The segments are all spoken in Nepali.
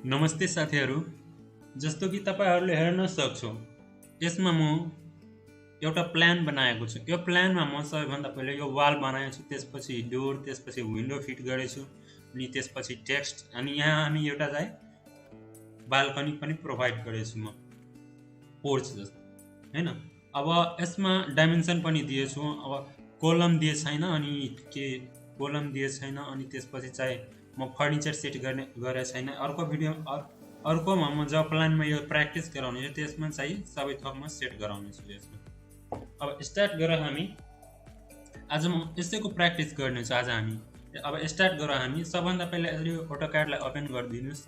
नमस्ते साथीहरू। जस्तो कि तपाईहरुले हेर्न सक्छौ, यसमा म एउटा प्लान बनाएको छु। यो प्लानमा म सबैभन्दा पहिले यो वाल बनाएको छु, त्यसपछि डोर, त्यसपछि विन्डो फिट गरेछु, अनि त्यसपछि टेक्स्ट, अनि यहाँ हामी एउटा चाहिँ बाल्कनी पनि प्रोभाइड गरेछु म, पोर्च जस्तो हैन। अब यसमा डाइमेन्सन पनि दिएछु। अब कोलम दिए छैन, अनि के कोलम दिए छैन, अनि त्यसपछि चाहिँ म फर्निचर सेट गरे छैन। अर्कोमा म जब प्लानमा यो प्र्याक्टिस गराउने छु त्यसमा चाहिँ सबै थोक म सेट गराउने छु यसमा। अब स्टार्ट गरेर हामी आज म यसैको प्र्याक्टिस गर्ने छु आज हामी। अब स्टार्ट गरेर हामी सबभन्दा पहिला यसरी अटोक्याडलाई ओपन गरिदिनुस्।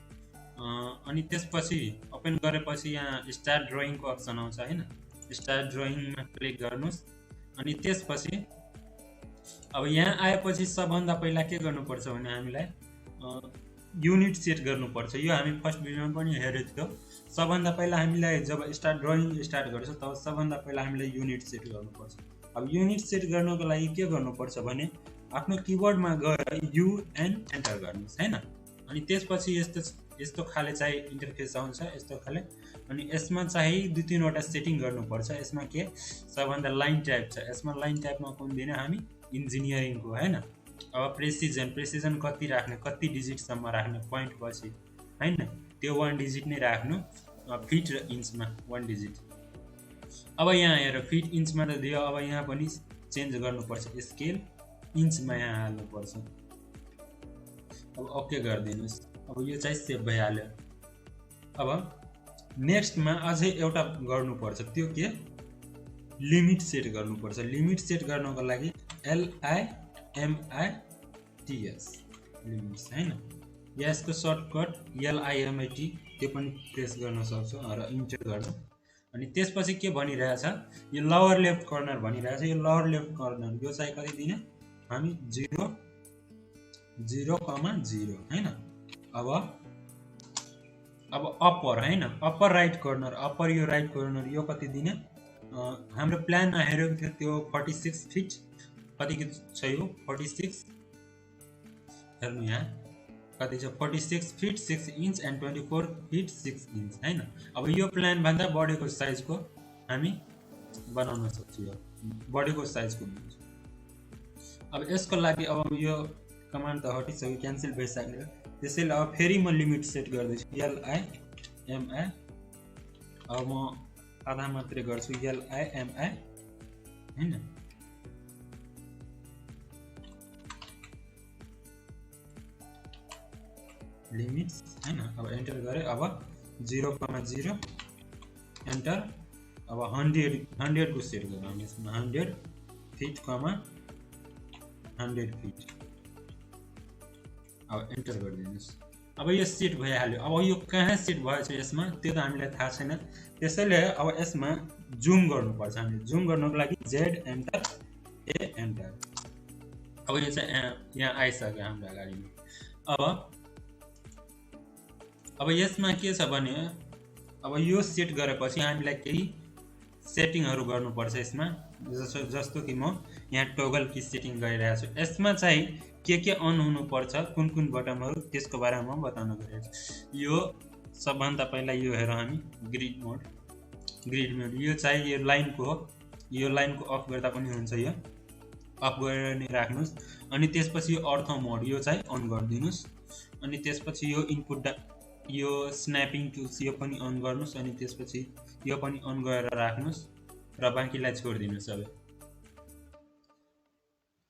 अनि त्यसपछि ओपन गरेपछि यहाँ स्टार्ट ड्रइङको अप्सन आउँछ हैन। स्टार्ट ड्रइङमा क्लिक गर्नुस्। अनि त्यसपछि अब यहाँ आएपछि सबभन्दा पहिला के गर्नुपर्छ भने हामीलाई युनिट सेट गर्नुपर्छ। यो हामी फर्स्ट भिडियोमा पनि हेरेको थियो। सबभन्दा पहिला हामीलाई जब ड्रइङ स्टार्ट गर्छ तब सबभन्दा पहिला हामीलाई युनिट सेट गर्नुपर्छ। अब युनिट सेट गर्नको लागि के गर्नुपर्छ भने आफ्नो किबोर्डमा गएर युएन एन्टर गर्नुस् हैन। अनि त्यसपछि यस्तो खाले चाहिँ इन्टरफेस आउँछ, यस्तो खाले। अनि यसमा चाहिँ दुई तीनवटा सेटिङ गर्नुपर्छ। यसमा के सबभन्दा लाइन टाइप छ, यसमा लाइन टाइपमा कुन दिने हामी इन्जिनियरिङको हैन। अब प्रेसिजन कति राख्ने, कति डिजिटसम्म राख्ने पोइन्ट पछि हैन, त्यो 1 डिजिट नै राख्नु। फिट र इन्चमा 1 डिजिट। अब यहाँ हेर फिट इन्चमा त दियो। अब यहाँ पनि चेन्ज गर्नुपर्छ, स्केल इन्चमा यहाँ हाल्नुपर्छ। अब ओके गरिदिनुस्। अब यो चाहिँ सेभ भइहाल्यो। अब नेक्स्टमा अझै एउटा गर्नुपर्छ, त्यो के लिमिट सेट गर्नुपर्छ। लिमिट सेट गर्नको लागि LIMITS लिमिट्स हैन। यसको सर्टकट LIMIT, त्यो पनि प्रेस गर्न सक्छौ र इन्टर गर्नु। अनि त्यसपछि के भनिरहेछ, यो लोवर लेफ्ट कर्नर भनिरहेछ। यो लोवर लेफ्ट कर्नर यो चाहिँ कति दिने हामी 0 0,0 हैन। अब अप्पर हैन, अप्पर राइट कर्नर, अप्पर यो राइट कर्नर यो कति दिने, हाम्रो प्लानमा हेरेको थियो त्यो 46 फिट कति छ यो 46 हेर्नु यहाँ कति छ 46 fit 6 inch and 24 fit 6 inch हैन। अब यो प्लान भन्दा बढेको साइजको हामी बनाउन सक्छौँ। यो बढेको साइजको हुन्छ। अब यसको लागि अब यो कमान्ड त हटिसक्यो, क्यान्सल भइसक्यो। त्यसैले अब फेरि म लिमिट सेट गर्दैछु LIMI। अब म आधा मात्रै गर्छु LIMI हैन। लिमिट्स हैन। अब एन्टर गरे। अब 0,0 एन्टर। अब 100 को सेट गरौँ हामी यसमा 100 फिट 100 फिट। अब एन्टर गरिदिनुस्। अब यो सेट भइहाल्यो। अब यो कहाँ सेट भएछ यसमा त्यो त हामीलाई थाहा छैन। त्यसैले अब यसमा जुम गर्नुपर्छ। हामीले जुम गर्नको लागि Z एन्टर A एन्टर। अब यो चाहिँ यहाँ आइसक्यो हाम्रो अगाडिमा। अब यसमा के छ भने अब यो सेट गरेपछि हामीलाई केही सेटिङहरू गर्नुपर्छ यसमा। जस्तो कि म यहाँ टोगल की सेटिङ गरिरहेको छु। यसमा चाहिँ के अन हुनुपर्छ, कुन बटनहरू, त्यसको बारेमा म बताउन गएको छु। यो सबभन्दा पहिला यो हेर हामी ग्रिड मोड यो चाहिँ यो लाइनको हो। यो लाइनको अफ गर्दा पनि हुन्छ, यो अफ गरेर नै राख्नुस्। अनि त्यसपछि यो अर्थो मोड यो चाहिँ अन गरिदिनुस्। अनि त्यसपछि यो इनपुट यो स्न्यापिङ टुल्स यो पनि अन गर्नुस्। अनि त्यसपछि यो पनि अन गरेर राख्नुस् र बाँकीलाई छोडिदिनुस् सबै।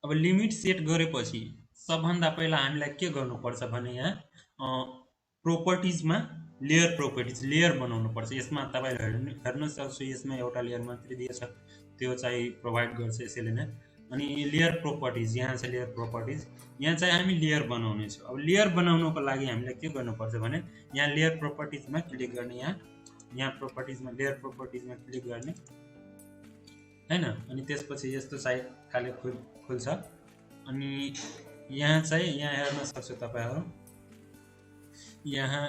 अब लिमिट सेट गरेपछि सबभन्दा पहिला हामीलाई के गर्नुपर्छ भने यहाँ प्रोपर्टिजमा लेयर बनाउनु पर्छ। यसमा तपाईहरु हेर्न सक्छु, यसमा एउटा लेयर मात्रै दिएछ, त्यो चाहिँ प्रोभाइड गर्छ यसैले नै। अनि लेयर प्रोपर्टिज यहाँ छ, लेयर प्रोपर्टिज यहाँ चाहिँ हामी लेयर बनाउने छौँ। अब लेयर बनाउनको लागि हामीलाई के गर्नुपर्छ भने यहाँ लेयर प्रोपर्टिजमा क्लिक गर्ने। यहाँ प्रोपर्टिजमा लेयर प्रोपर्टिजमा क्लिक गर्ने हैन। अनि त्यसपछि यस्तो चाहिँ खाले खुल्छ। अनि यहाँ चाहिँ यहाँ हेर्न सक्छु तपाईहरु, यहाँ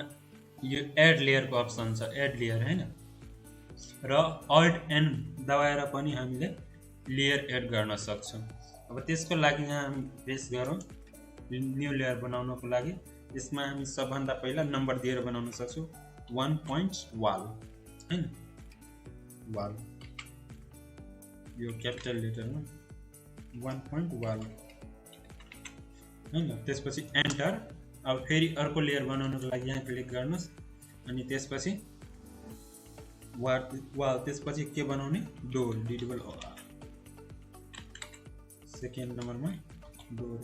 यो एड लेयरको अप्सन छ, एड लेयर हैन। र अल्ट एन दबाएर पनि हामीले लेयर एड गर्न सक्छौं। अब त्यसको लागि यहाँ हामी प्रेस गरौँ न्यू लेयर बनाउनको लागि। यसमा हामी सबभन्दा पहिला नम्बर दिएर बनाउन सक्छौँ 1 पॉइंट वाल हैन वाल यो क्यापिटल लेटरमा 1 पॉइंट वाल हैन त्यसपछि एन्टर अब फेरि अर्को लेयर बनाउनको लागि यहाँ क्लिक गर्नुस् अनि त्यसपछि वाल त्यसपछि के बनाउने door D double O R second नम्बरमा डोर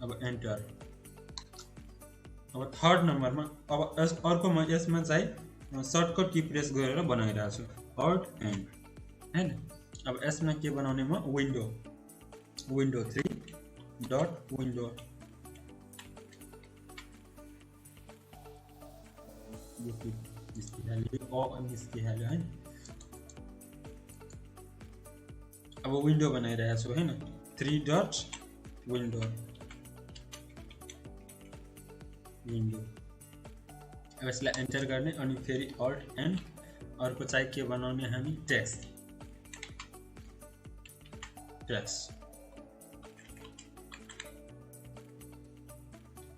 अब एन्टर अब थर्ड नम्बरमा अब अर्कोमा यसमा चाहिँ सर्टकट की प्रेस गरेर बनाइरहेको छु अल्ट एन हैन अब यसमा के बनाउने म विन्डो 3 डट विन्डो यो निस्किहाल्यो निस्किहाल्यो हैन अब विन्डो बनाइरहेको छु हैन 3 डट विन्डो अब यसलाई एन्टर गर्ने अनि फेरि अल्ट एन अर्को चाहिँ के बनाउने हामी टेक्स्ट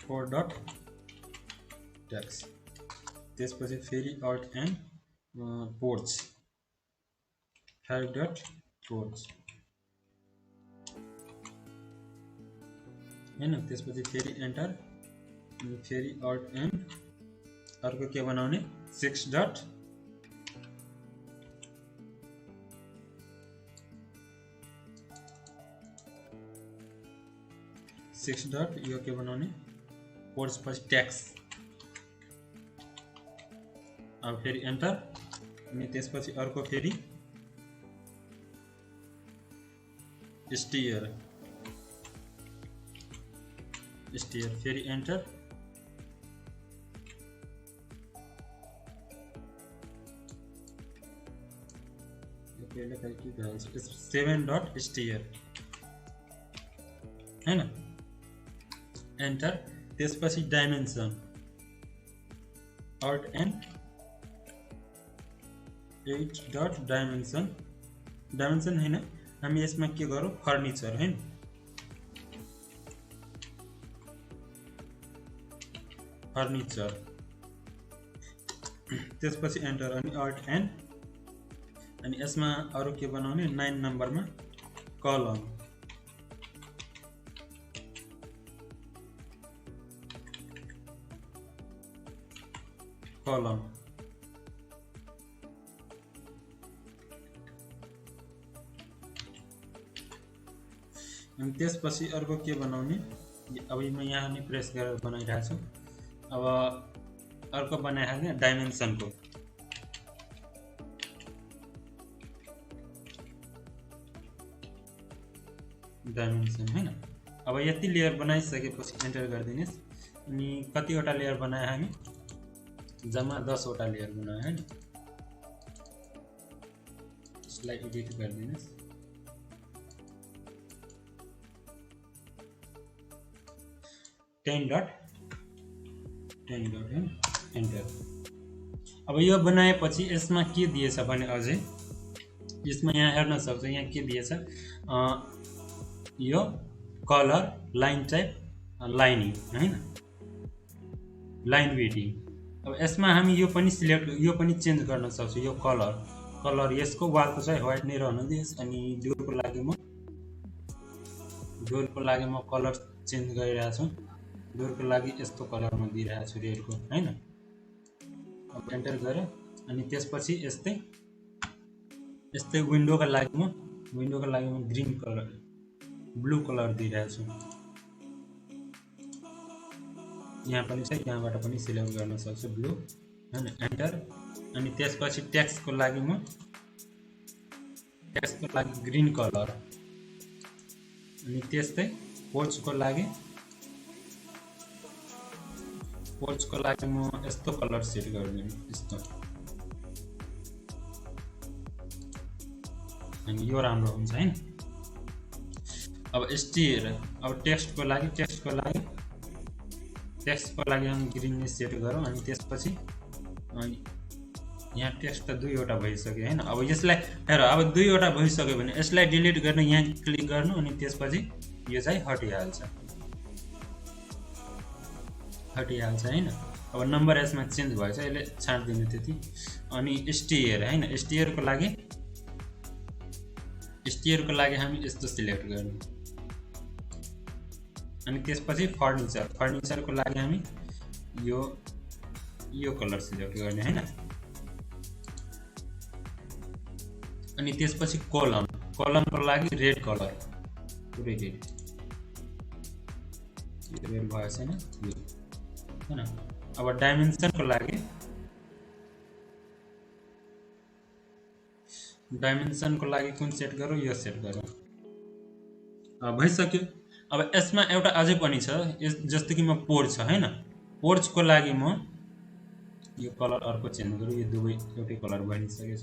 4 डट टेक्स्ट त्यसपछि फेरि अल्ट एन पोर्च 5 डट पोर्च हैन त्यसपछि फेरि एन्टर अनि फेरि अल्ट एन अर्को के बनाउने 6 डट यो के बनाउने पोर्च पछि ट्याक्स अब फेरि एन्टर अनि त्यसपछि अर्को फेरि स्टियर फेरि एन्टर पहले कहीं 7 डट स्टियर हैन एन्टर त्यसपछि dimension alt N 8 dot dimension हैन हामी यसमा के गरौँ फर्निचर हैन फर्निचर त्यसपछि एन्टर अनि अल्ट एन अनि यसमा अरु के बनाउने 9 नम्बरमा कलम अनि त्यसपछि अर्को के बनाउने अब म यहाँ नि प्रेस गरेर बनाइरहेको छु अब अर्को बनाइहाल्ने डाइमेन्सन को डाइमेन्सन हैन अब यति लेयर बनाइसकेपछि एन्टर गर्दिनुस् अनि कतिवटा लेयर बनाए हामी जम्मा 10 वटा लेयर बनाए हैन यसलाई एडिट गर्दिनुस् टेन डट हैन एन्टर अब यो बनाएपछि यसमा के दिएछ भने अझै यसमा यहाँ हेर्न सक्छ यहाँ के दिएछ यो कलर लाइन टाइप लाइनिङ हैन लाइन वेटिङ अब यसमा हामी यो पनि सिलेक्ट यो पनि चेन्ज गर्न सक्छौं यो कलर यसको वालको चाहिँ व्हाइट नै रहन दिएस् अनि डोरको लागि म कलर चेन्ज गरिरहेको छु डोरको लागि यस्तो कलरमा दिइरहेको छु रेडको हैन अब एन्टर गरे अनि त्यसपछि यस्तै विन्डोको लागि म ग्रीन कलर ब्लू कलर दिइरहेको छु यहाँ पनि छ यहाँबाट पनि सिलेक्ट गर्न सक्छु ब्लू हैन एन्टर अनि त्यसपछि टेक्स्टको लागि म ग्रीन कलर अनि त्यस्तै पोर्चको लागि म यस्तो कलर सेट गर्दिन्छु यस्तो अनि यो राम्रो हुन्छ हैन अब स्टियर अब टेक्स्टको लागि हम ग्रीन नै सेट गरौँ अनि त्यसपछि यहाँ टेक्स्ट त 2 वटा भइसक्यो हैन अब यसलाई हेर अब 2 वटा भइसक्यो भने यसलाई डिलिट गर्न यहाँ क्लिक गर्नु अनि त्यसपछि यो चाहिँ हटिहाल्छ हटिहाल्छ होइन। अब नम्बर यसमा चेन्ज भएछ, यसले छाँटिदिनु त्यति। अनि स्टियर होइन, स्टियरको लागि हामी यस्तो सिलेक्ट गर्ने। अनि त्यसपछि फर्निचरको लागि हामी यो कलर सिलेक्ट गर्ने होइन। अनि त्यसपछि कलमको लागि रेड कलर, पुरै रेड भयो छैन यो होइन। अब डाइमेन्सनको लागि कुन सेट गरौँ, यो सेट गरौँ। भइसक्यो। अब यसमा एउटा अझै पनि छ, जस्तो कि म पोर्च छ होइन, पोर्चको लागि म यो कलर अर्को चेन्ज गरौँ। यो दुवै एउटै कलर बनिसकेछ,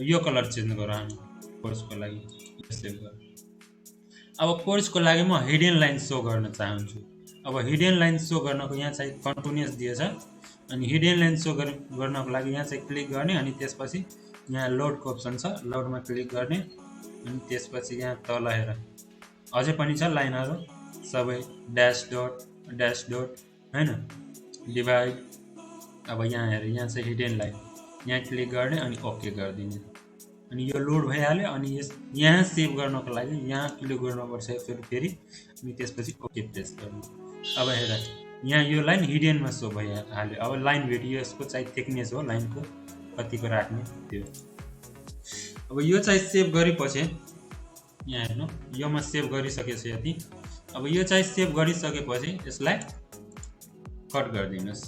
यो कलर चेन्ज गरौँ हामी पोर्चको लागि, यो सेभ गरौँ। अब पोर्चको लागि म हिडन लाइन सो गर्न चाहन्छु। अब हिडन लाइन सो गर्नको यहाँ चाहिँ कन्टिन्युअस दिएछ। अनि हिडन लाइन सो गर्नको लागि यहाँ चाहिँ क्लिक गर्ने, अनि त्यसपछि यहाँ लोडको अप्सन छ, लोडमा क्लिक गर्ने। अनि त्यसपछि यहाँ तल हेर अझै पनि छ लाइनहरू सबै, ड्यास डट होइन, डिभाइड। अब यहाँ हेर, यहाँ चाहिँ हिडन लाइन, यहाँ क्लिक गर्ने अनि ओके गरिदिने। अनि यो लोड भइहाल्यो। अनि यहाँ सेभ गर्नको लागि यहाँ क्लिक गर्नुपर्छ फेरि, अनि त्यसपछि ओके प्रेस गर्नु। अब हेर, यहाँ यो लाइन हिडनमा सो भइहाल्यो। अब लाइन भेटियो, यसको चाहिँ थिकनेस हो लाइनको कतिको राख्ने त्यो। अब यो चाहिँ सेभ गरेपछि यहाँ हेर्नु, योमा सेभ गरिसकेछ यति। अब यो चाहिँ सेभ गरिसकेपछि यसलाई कट गरिदिनुहोस्।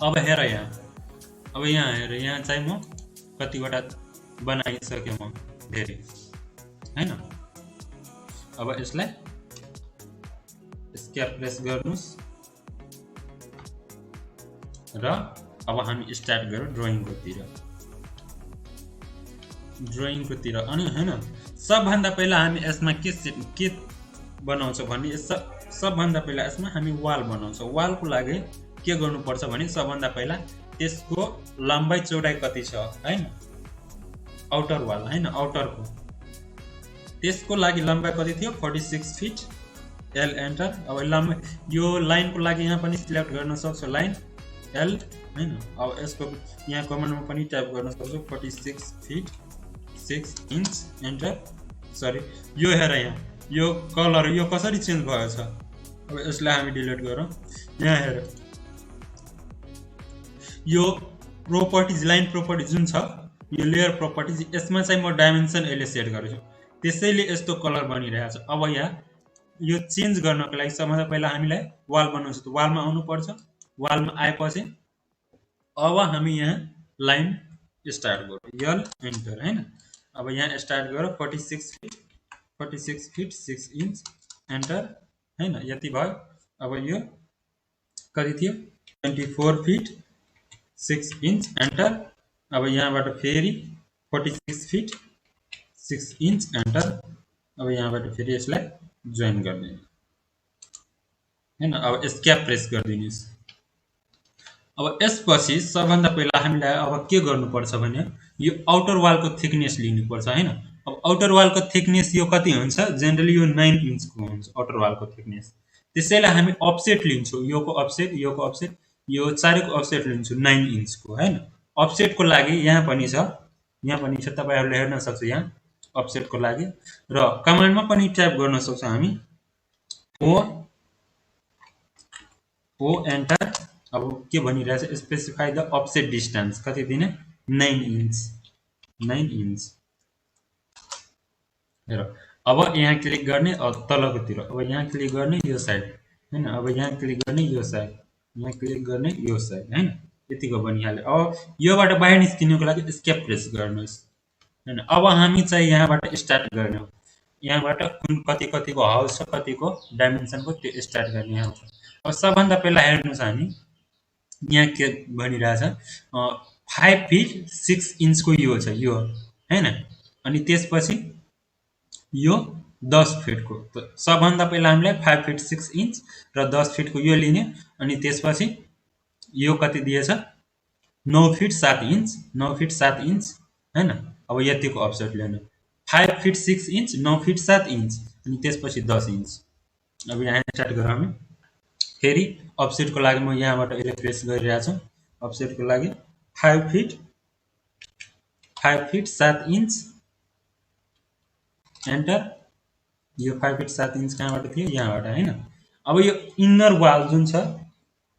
अब हेर यहाँ हेर, यहाँ चाहिँ म कतिवटा बनाइसकेँ म धेरै होइन। अब यसलाई स्केप प्रेस गर्नुहोस् र अब हामी स्टार्ट गरौँ ड्रइङकोतिर। अनि होइन, सबभन्दा पहिला हामी यसमा के बनाउँछौँ भने, सबभन्दा पहिला यसमा हामी वाल बनाउँछौँ। वालको लागि के गर्नुपर्छ भने, सबभन्दा पहिला त्यसको लम्बाइ चौडाइ कति छ होइन, आउटर वाल होइन, आउटरको त्यसको लागि लम्बाइ कति थियो, 46 फिट। L enter. अब लम्बाइ यो लाइनको लागि यहाँ पनि सिलेक्ट गर्न सक्छौ लाइन एल होइन। अब यसको यहाँ कमान्डमा पनि टाइप गर्न सक्छौ 46 फिट 6 इन्च, एन्टर। सरी, यो हेर यहाँ यो कलर यो कसरी चेन्ज भएको छ। अब यसलाई हामी डिलिट गरौँ। यहाँ हेर, यो प्रोपर्टिज, लाइन प्रोपर्टिज जुन छ, यो लेयर प्रोपर्टिज, यसमा चाहिँ म डाइमेन्सन यसले सेट गरेछु, त्यसैले यस्तो कलर बनिरहेको छ। अब यहाँ यो चेन्ज गर्नको लागि सबभन्दा पहिला हामीलाई वाल बनाउँछ, त वालमा आउनुपर्छ। वालमा आएपछि अब हामी यहाँ लाइन स्टार्ट गरौँ, यल एन्टर होइन। अब यहाँ स्टार्ट गरौँ 46 फिट 6 इन्च, एन्टर होइन। यति भयो। अब यो कति थियो, 24 फिट 6 इन्च, एन्टर। अब यहाँबाट फेरि 46 फिट 6 इन्च, एन्टर। अब यहाँबाट फेरि यसलाई जोइन गरिदिनु होइन। अब एस्केप प्रेस गरिदिनुहोस्। अब यसपछि सबभन्दा पहिला हामीलाई अब के गर्नुपर्छ भने, यो आउटर वालको थिकनेस लिनुपर्छ होइन। अब आउटर वालको थिकनेस यो कति हुन्छ, जेनरली यो 9 इन्चको हुन्छ आउटर वालको थिकनेस। त्यसैले हामी अफसेट लिन्छौँ, योको अफसेट, यो चारैको अफसेट लिन्छु 9 इन्चको होइन। अफसेटको लागि यहाँ पनि छ, तपाईँहरूले हेर्न सक्छ यहाँ अफसेटको लागि। र कमान्डमा पनि टाइप गर्न सक्छौँ हामी ओ एन्टर। अब के भनिरहेछ, स्पेसिफाई द अफसेट डिस्टेन्स कति दिने, 9 इन्च हेर। अब यहाँ क्लिक गर्ने तलकोतिर, अब यहाँ क्लिक गर्ने यो साइड होइन। अब यहाँ क्लिक गर्ने यो साइड, यहाँ क्लिक गर्ने यो साइड होइन। यतिको बनिहाल्यो। अब योबाट बाहिर निस्किनुको लागि एस्केप प्रेस गर्नुहोस् होइन। अब हामी चाहिँ यहाँबाट स्टार्ट गर्ने हो, यहाँबाट कुन कतिको हाउस छ, कतिको डाइमेन्सनको त्यो स्टार्ट गर्ने यहाँ। अब सबभन्दा पहिला हेर्नुहोस्, हामी यहाँ के भनिरहेछ, 5 फिट 6 इन्चको यो छ यो होइन। अनि त्यसपछि यो 10 फिटको, सबभन्दा पहिला हामीलाई 5 फिट 6 इन्च र 10 फिटको यो लिने। अनि त्यसपछि यो कति दिएछ, 9 फिट 7 इन्च होइन। अब यतिको अफसेट लिनु, 5 फिट 6 इन्च 9 फिट 7 इन्च, अनि त्यसपछि 10 इन्च अब यहाँ स्टार्ट गरौँ हामी। फेरि अफसेटको लागि म यहाँबाट यसले प्रेस गरिरहेको छु। अफसेटको लागि 5 फिट 7 इन्च एन्टर। यो 5 फिट 7 इन्च कहाँबाट थियो? यहाँबाट हैन। अब यो इन्नर वाल जुन छ,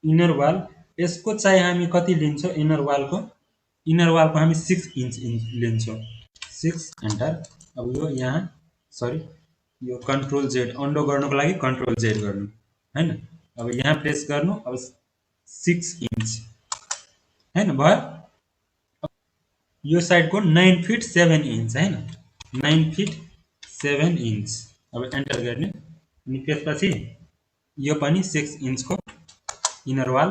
इन्नर वाल यसको चाहिँ हामी कति लिन्छौँ? इन्नर वालको हामी 6 इन्च लिन्छौँ। 6 एन्टर। अब यो यहाँ सरी यो कन्ट्रोल जेड अन्डो गर्नुको लागि कन्ट्रोल जेड गर्नु हैन। अब यहाँ प्रेस गर्नु। अब 6 इन्च हैन भयो। यो साइडको 9 फिट 7 इन्च हैन। 9 फिट 7 इन्च। अब एन्टर गर्ने अनि त्यसपछि यो पनि 6 इन्चको इनर वाल।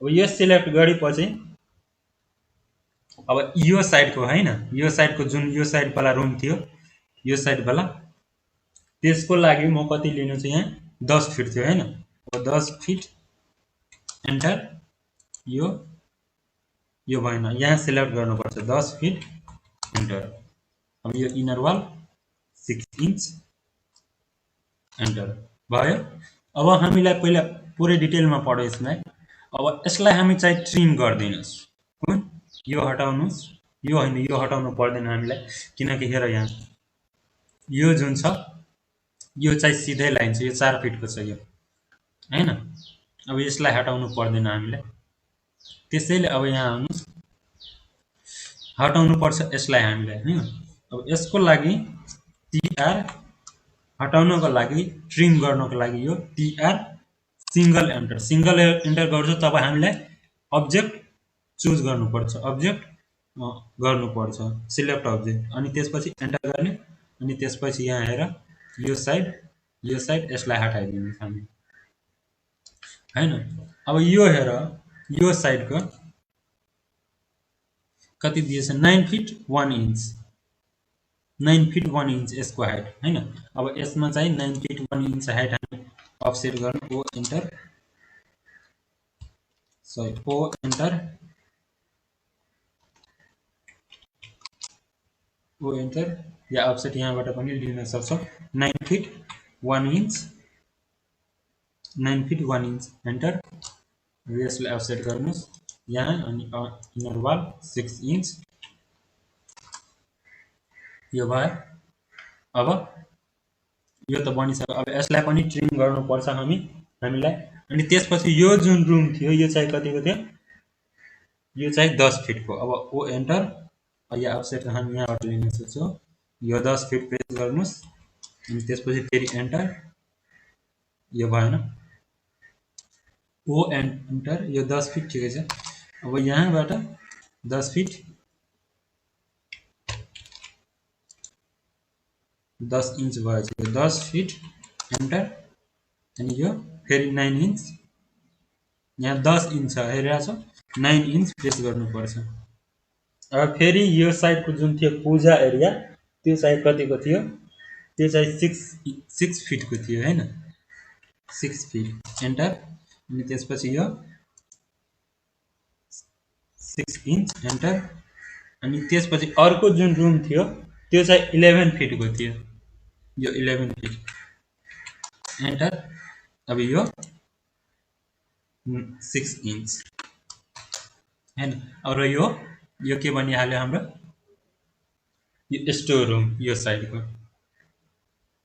अब यो सिलेक्ट गरेपछि अब यो साइडको हैन, यो साइडको जुन यो साइड वाला रुम थियो, यो साइड वाला त्यसको लागि म कति लिनु छु? यहाँ 10 फिट थियो हैन। अब 10 फिट एन्टर। यो भएन, यहाँ सिलेक्ट गर्नुपर्छ 10 फिट एन्टर। अब यो इनर वाल 6 इन्च एन्टर भयो। अब हामीलाई पहिला पुरै डिटेलमा पढौँ यसमा। अब यसलाई हामी चाहिँ ट्रिम गरिदिनुस्। कुन? यो हटाउनुस्। यो हैन, यो हटाउनु पर्दैन हामीलाई, किनकि हेर यहाँ यो जुन छ यो चाहिँ सिधै लाइन छ, यो 4 फिटको छ यो हैन। अब यसलाई हटाउनु पर्दैन हामीलाई, त्यसैले अब यहाँ आउनुस्, हटाउनु पर्छ यसलाई हामीलाई हैन। अब यसको लागि टीआर हटाउनको लागि, ट्रिम गर्नको लागि यो टीआर सिंगल एन्टर गर्छु। तब हामीलाई अब्जेक्ट चुज गर्नुपर्छ, सिलेक्ट अब्जेक्ट, अनि त्यसपछि एन्टर गर्ने। अनि त्यसपछि यहाँ हेर यो साइड यसलाई हटाइदिनु हामी हैन। अब यो हेर यो साइडको कति दिएछ? 9 फिट 1 इन्च, 9 फिट 1 इन्च यसको हाइट हैन। अब यसमा चाहिँ 9 फिट 1 इन्च हाइट हामी अफसेट गर्नु। ओ एन्टर, सरी ओ एन्टर, ओ एन्टर। या अफसेट यहाँबाट पनि लिन सक्छौँ। 9 fit 1 inch, 9 fit 1 inch enter. यसलाई अफसेट गर्नुस् यहाँ, अनि इनर वाल 6 इन्च। यो भयो। अब यो त बनिसक्यो। अब यसलाई पनि ट्रिम गर्नुपर्छ हामीलाई। अनि त्यसपछि यो जुन रुम थियो यो चाहिँ कतिको थियो? यो चाहिँ 10 फिटको। अब ओ एन्टर, या अफसेट हामी यहाँबाट लिन सक्छौँ। यो 10 फिट प्रेस गर्नुस्, अनि त्यसपछि फेरि एन्टर। यो भएन, ओ एन्टर। यो 10 फिट ठिकै छ। अब यहाँबाट 10 फिट 10 इन्च भएछ। यो 10 फिट एन्टर। अनि यो फेरि 9 इन्च, यहाँ 10 इन्च छ हेरिरहेको छ, 9 इन्च प्रेस गर्नुपर्छ। अब फेरि यो साइडको जुन थियो पूजा एरिया, त्यो साइड कतिको थियो? त्यो चाहिँ 6 फिटको थियो हैन। 6 फिट एन्टर। अनि त्यसपछि यो 6 इन्च एन्टर। अनि त्यसपछि अर्को जुन रुम थियो त्यो चाहिँ 11 फिटको थियो, यो 11 फिट एन्टर। अब यो 6 इन्च हैन। और यो के बनिहाल्यो हाम्रो? यो स्टोर रुम यो साइडको।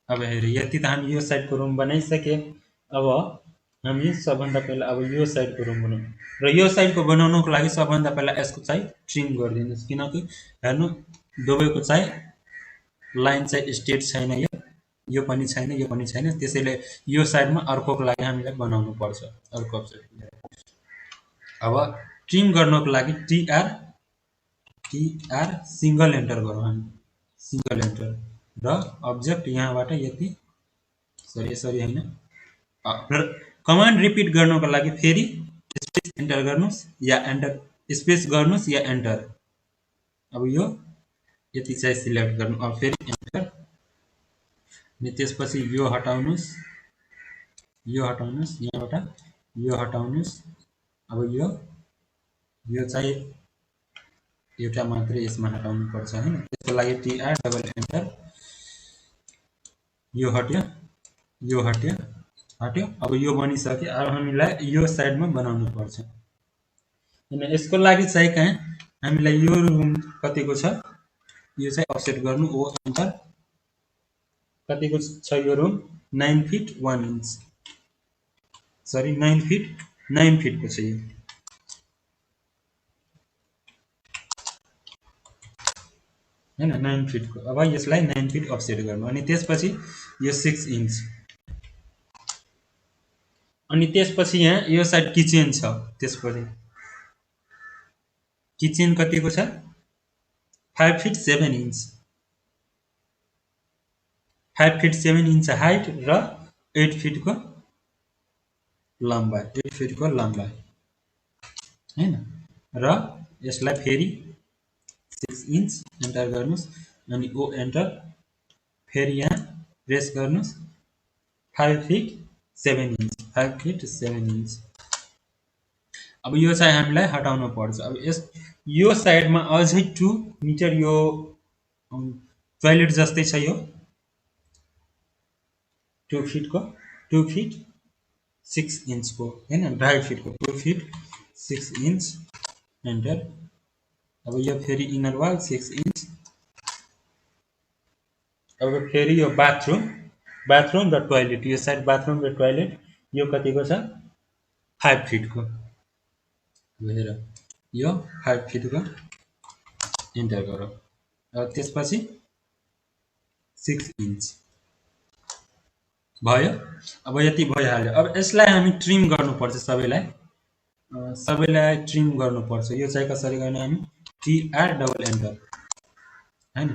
अब हेर यति त हामी यो साइडको रुम बनाइसके। अब हामी सबभन्दा पहिला अब यो साइडको रुम बनाउँ, र यो साइडको बनाउनको लागि सबभन्दा पहिला यसको चाहिँ ट्रिम गरिदिनुहोस्, किनकि हेर्नु दुवैको चाहिँ लाइन चाहिँ स्ट्रेट छैन, यो पनि छैन, यो पनि छैन। त्यसैले यो साइडमा अर्कोको लागि हामीलाई बनाउनु पर्छ, अर्को अप्सन। अब ट्रिम गर्नको लागि टीआर सिंगल एन्टर गरौँ हामी, सिंगल एन्टर। र अब्जेक्ट यहाँबाट यति, सरी हैन, कमान्ड रिपिट गर्नको लागि फेरि स्पेस एन्टर गर्नुस्, या एन्टर स्पेस गर्नुस्, या एन्टर। अब यो यति चाहिँ सिलेक्ट गर्नु। अब फेरि एन्टर। अनि त्यसपछि यो हटाउनुस्, यहाँबाट यो हटाउनुस्। अब यो चाहिँ एउटा मात्रै यसमा हटाउनु पर्छ हैन। त्यसको लागि टीआर डबल एन्टर। यो हट्यो। यो हट्यो हट्यो। अब यो बनिसक्यो। अब हामीलाई यो साइडमा बनाउनु पर्छ। अनि यसको लागि चाहिँ कहाँ हामीलाई यो रुम कतिको छ यो चाहिँ अफसेट गर्नु ओ एन्टर। कतिको छ यो room 9 fit 1 inch, sorry 9 fit 9 फिटको छ यो हैन 9 फिटको। अब यसलाई 9 फिट अफसेट गर्नु। अनि त्यसपछि यो 6 इन्च। अनि त्यसपछि यहाँ यो साइड किचन छ। त्यसपछि किचन कतिको छ 5 fit 7 inch, 5 fit 7 inch height र 8 फिटको लम्बाइ, 8 फिटको लम्बाइ हैन। र यसलाई फेरि 6 इन्च एन्टर गर्नुस्। अनि ओ एन्टर। फेरि यहाँ प्रेस गर्नुस् 5 फिट 7 इन्च, 5 फिट 7 इन्च। अब यो चाहिँ हामीलाई हटाउनु पर्छ। अब यो साइडमा अझै 2 मिटर यो टोयलेट जस्तै छ यो 2 फिटको 2 फिट 6 इन्चको हैन, 2.5 फिटको 2 फिट 6 इन्च एन्टर। अब यो फेरि इनर वाल 6 इन्च। अब फेरि यो बाथरुम र टोयलेट, यो साइड बाथरुम र टोयलेट यो कतिको छ 5 फिटको। हेर यो 5 फिटको एन्टर गरौँ। अब त्यसपछि 6 इन्च भयो। अब यति भइहाल्यो। अब यसलाई हामी ट्रिम गर्नुपर्छ सबैलाई। सबैलाई ट्रिम गर्नुपर्छ। यो चाहिँ कसरी गर्ने हामी टीआर डबल एन्टर हैन।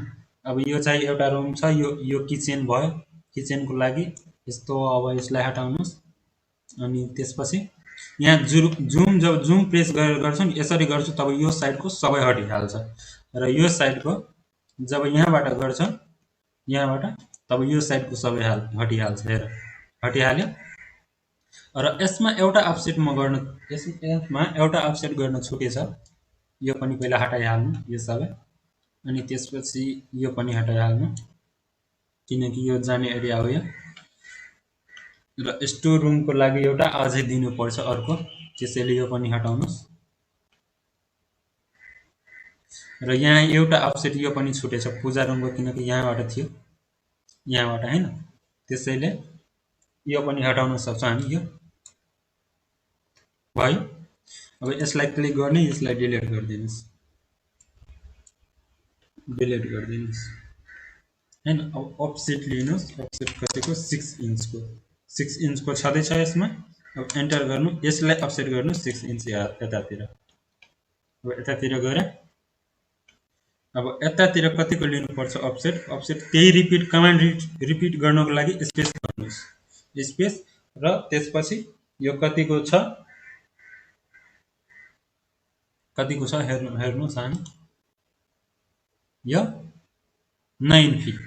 अब यो चाहिँ एउटा रुम छ। यो किचन भयो। किचनको लागि यस्तो अब यसलाई हटाउनुस्। अनि त्यसपछि यहाँ जब जुम प्रेस गरेर गर्छु नि यसरी गर्छु तब यो साइडको सबै हटिहाल्छ। र यो साइडको जब यहाँबाट गर्छ यहाँबाट तब यो साइडको सबै हटिहाल्छ। हेर हटिहाल्यो। र यसमा एउटा अफसेट म गर्न यसमा एउटा अफसेट गर्न छुटेछ। यो पनि पहिला हटाइहाल्नु यो सबै। अनि त्यसपछि यो पनि हटाइहाल्नु किनकि यो जाने एरिया हो यो। र स्टोर रुमको लागि एउटा अझै दिनुपर्छ अर्को, त्यसैले यो पनि हटाउनुस्। र यहाँ एउटा अफसेट यो पनि छुटेछ पूजा रुमको, किनकि यहाँबाट थियो यहाँबाट हैन, त्यसैले यो पनि हटाउन सक्छौँ हामी। यो भयो। अब यसलाई क्लिक गर्ने, यसलाई डिलिट गरिदिनुस्, डिलिट गरिदिनुस् हैन। अब अफसेट लिनुस्। अफसेट कतिको 6 इन्चको, 6 इन्चको छँदैछ यसमा। अब एन्टर गर्नु, यसलाई अफसेट गर्नु 6 इन्च यतातिर। अब यतातिर गएर अब यतातिर कतिको लिनुपर्छ अफसेट। अफसेट त्यही रिपिट कमान्ड रिपिट गर्नको लागि स्पेस गर्नुस्, स्पेस। र त्यसपछि यो कतिको छ हेर्नुस् हामी यो 9 फिट।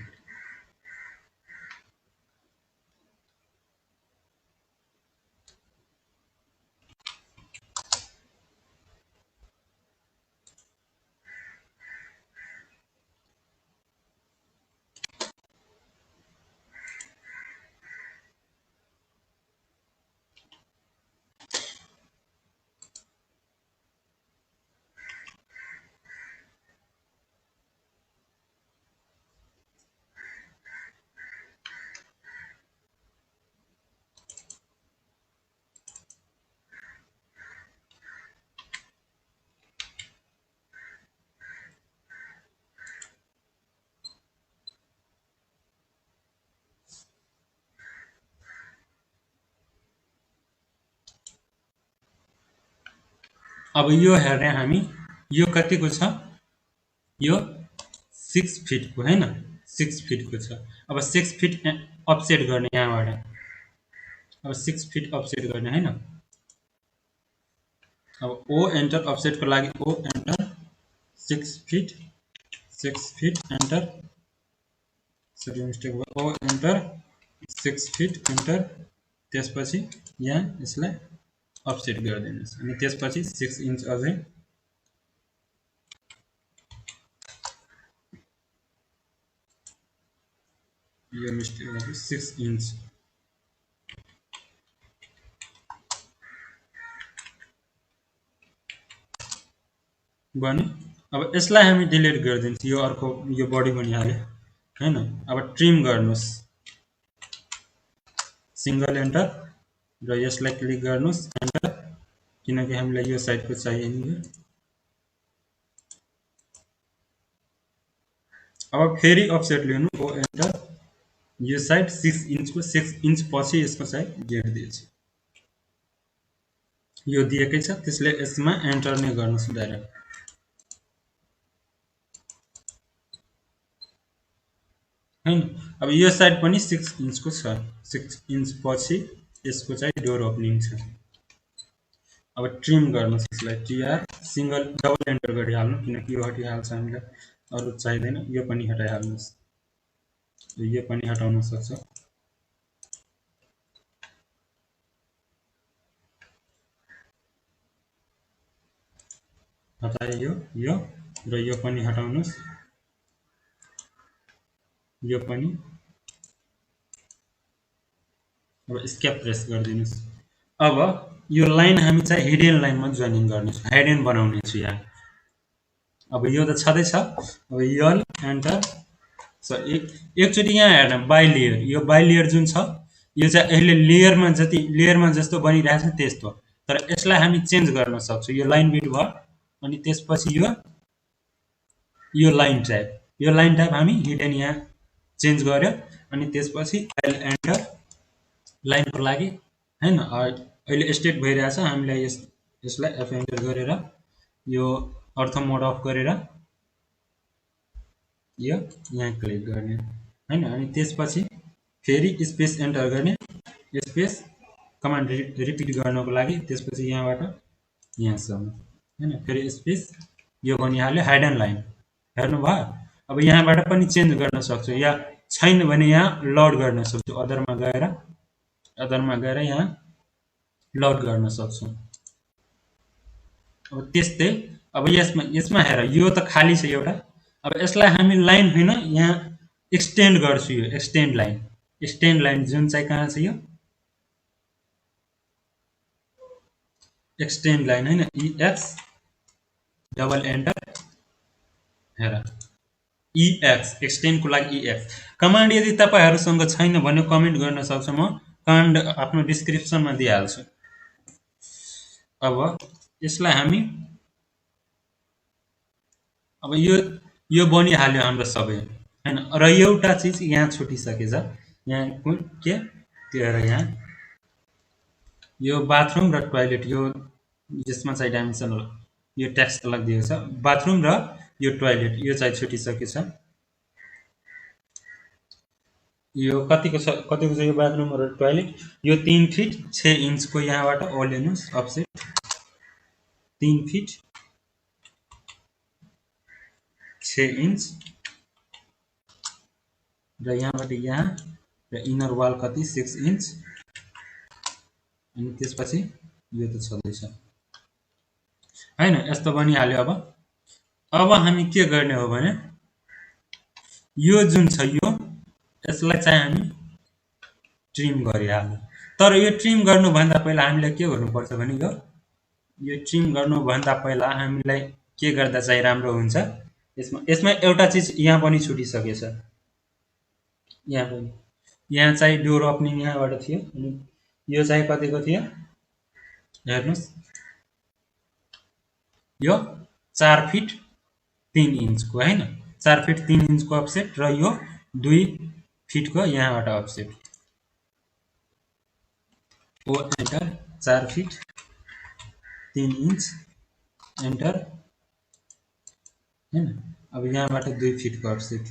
अब यो हेर्ने हामी यो कतिको छ यो 6 फिटको हैन, 6 फिटको छ। अब 6 फिट अफसेट गर्ने यहाँबाट। अब 6 फिट अफसेट गर्ने हैन। अब ओ एन्टर, अफसेटको लागि O enter 6 feet 6 feet enter. Sorry mistake भयो। O enter 6 feet enter. त्यसपछि यहाँ यसलाई अफसेट गरिदिनुहोस्। अनि त्यसपछि 6 इन्च अझै यो मिस्टेक 6 इन्च बन्यो। अब यसलाई हामी डिलिट गरिदिन्छौँ, यो अर्को यो बडी बनिहाल्यो हैन। अब ट्रिम गर्नुहोस्, सिङ्गल एन्टर र यसलाई क्लिक गर्नुहोस्, एन्टर, किनकि हामीलाई यो साइडको चाहियो। अब फेरि अफसेट लिनु, ओ एन्टर, यो साइड 6 इन्चको 6 इन्च पछि यसको साइड गेट दिएछ, यो दिएकै छ, त्यसले यसमा एन्टर नै गर्नुहोस् डाइरेक्ट। हैन। अब यो साइड पनि 6 इन्चको छ, 6 इन्च पछि यसको चाहिँ डोर ओपनिङ छ। अब ट्रिम गर्नुहोस् यसलाई, टिआर, सिङ्गल डबल एन्टर गरिहाल्नु, किनकि यो हटिहाल्छ, हामीलाई अरू चाहिँदैन, यो पनि हटाइहाल्नुहोस्, यो पनि हटाउन सक्छ। हटायो यो र यो पनि हटाउनुहोस्, यो पनि। अब स्केप प्रेस गरिदिनुहोस्। अब यो लाइन हामी चाहिँ हिडन लाइनमा जोइनिङ गर्नेछौँ, हाइडन बनाउने छु यहाँ। अब यो त छँदैछ, अब यल एन्टर, एकचोटि यहाँ हेर्न बाई लेयर, यो बाई लेयर जुन छ यो चाहिँ अहिले लेयरमा जस्तो बनिरहेछ त्यस्तो, तर यसलाई हामी चेन्ज गर्न सक्छौँ। यो लाइन बिट भयो, अनि त्यसपछि यो लाइन टाइप हामी हिडन यहाँ चेन्ज गर्यो, अनि त्यसपछि एल एन्टर, लाइनको लागि हैन। अहिले स्टेट भइरहेछ, हामीलाई यसलाई एफ एन्टर गरेर यो अर्थ मोड अफ गरेर यो यहाँ क्लिक गर्ने हैन। अनि त्यसपछि फेरि स्पेस एन्टर गर्ने, स्पेस कमान्ड रिपिट गर्नको लागि, त्यसपछि यहाँबाट यहाँसम्म हैन, फेरि स्पेस, यो बनिहाल्यो हाइडन लाइन, हेर्नुभयो। अब यहाँबाट पनि चेन्ज गर्न सक्छु, या छैन भने यहाँ लोड गर्न सक्छु, अदरमा गएर यहाँ लोड गर्न सक्छु। अब त्यस्तै, अब यसमा हेर, यो त खाली छ एउटा। अब यसलाई हामी लाइन होइन, यहाँ एक्सटेन्ड गर्छु, यो एक्सटेन्ड लाइन जुन चाहिँ कहाँ छ, यो एक्सटेन्ड लाइन होइन, इएक्स डबल एन्टर, हेर इएक्स, एक्सटेन्डको लागि इएक्स कमान्ड यदि तपाईँहरूसँग छैन भने कमेन्ट गर्न सक्छु, म कमान्ड आफ्नो डिस्क्रिप्सनमा दिइहाल्छु। अब यसलाई हामी, अब यो बनिहाल्यो हाम्रो सबै हैन। र एउटा चिज यहाँ छुटिसकेछ, यहाँ के त्यो यहाँ यो बाथरुम र टोयलेट, यो यसमा चाहिँ डाइमेन्सन यो टेक्स्ट अलग दिएको छ, बाथरुम र यो टोयलेट यो चाहिँ छुटिसकेछ। यो कतिको छ यो बाथरुम र टोयलेट, यो 3 फिट 6 इन्चको यहाँबाट ओर्लिनुहोस्, अफसेट 3 फिट 6 इन्च, र यहाँबाट यहाँ, र इनर वाल कति 6 इन्च, अनि त्यसपछि यो त छँदैछ हैन, यस्तो बनिहाल्यो। अब हामी के गर्ने हो भने, यो जुन छ यसलाई चाहिँ हामी ट्रिम गरिहाल्नु। तर यो ट्रिम गर्नुभन्दा पहिला हामीलाई के गर्नुपर्छ भने, यो ट्रिम गर्नुभन्दा पहिला हामीलाई के गर्दा चाहिँ राम्रो हुन्छ, यसमा एउटा चिज यहाँ पनि छुटिसकेछ, यहाँ चाहिँ डोर ओपनिङ यहाँबाट थियो, अनि यो चाहिँ कतिको थियो हेर्नुहोस्, यो 4 फिट 3 इन्चको हैन, 4 फिट 3 इन्चको अफसेट, र यो 2 फिटको यहाँबाट अफसेट, ओ एन्टर, 4 फिट 3 इन्च एन्टर हैन। अब यहाँबाट 2 फिटको अफसेट।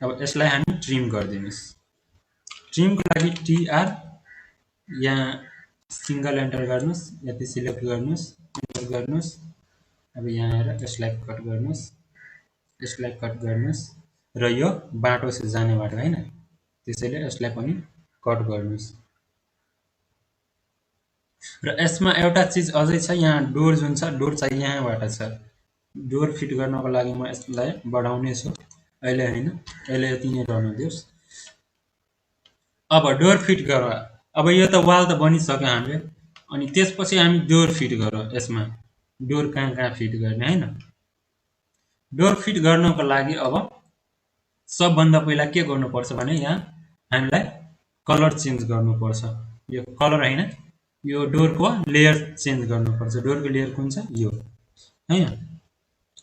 अब यसलाई हामी ट्रिम गरिदिनुहोस्, ट्रिमको लागि टिआर, यहाँ सिङ्गल एन्टर गर्नुहोस्, यति सिलेक्ट गर्नुहोस्, एन्टर गर्नुहोस्। अब यहाँ आएर यसलाई कट गर्नुहोस्, र यो बाटो छ जाने बाटो हैन, त्यसैले यसलाई पनि कट गर्नुहोस्। र यसमा एउटा चिज अझै छ, यहाँ डोर जुन छ, डोर चाहिँ यहाँबाट छ, डोर फिट गर्नको लागि म यसलाई बढाउने छु, अहिले हैन, अहिले यति नै रहन दियोस्। अब डोर फिट गर, अब यो त वाल त बनिसक्यो हामीले, अनि त्यसपछि हामी डोर फिट गरौँ यसमा डोर कहाँ फिट गर्ने हैन डोर फिट गर्नको लागि अब सबभन्दा पहिला के गर्नुपर्छ भने यहाँ हामीलाई कलर चेन्ज गर्नुपर्छ यो कलर हैन यो डोरको लेयर चेन्ज गर्नुपर्छ डोरको लेयर कुन छ यो हैन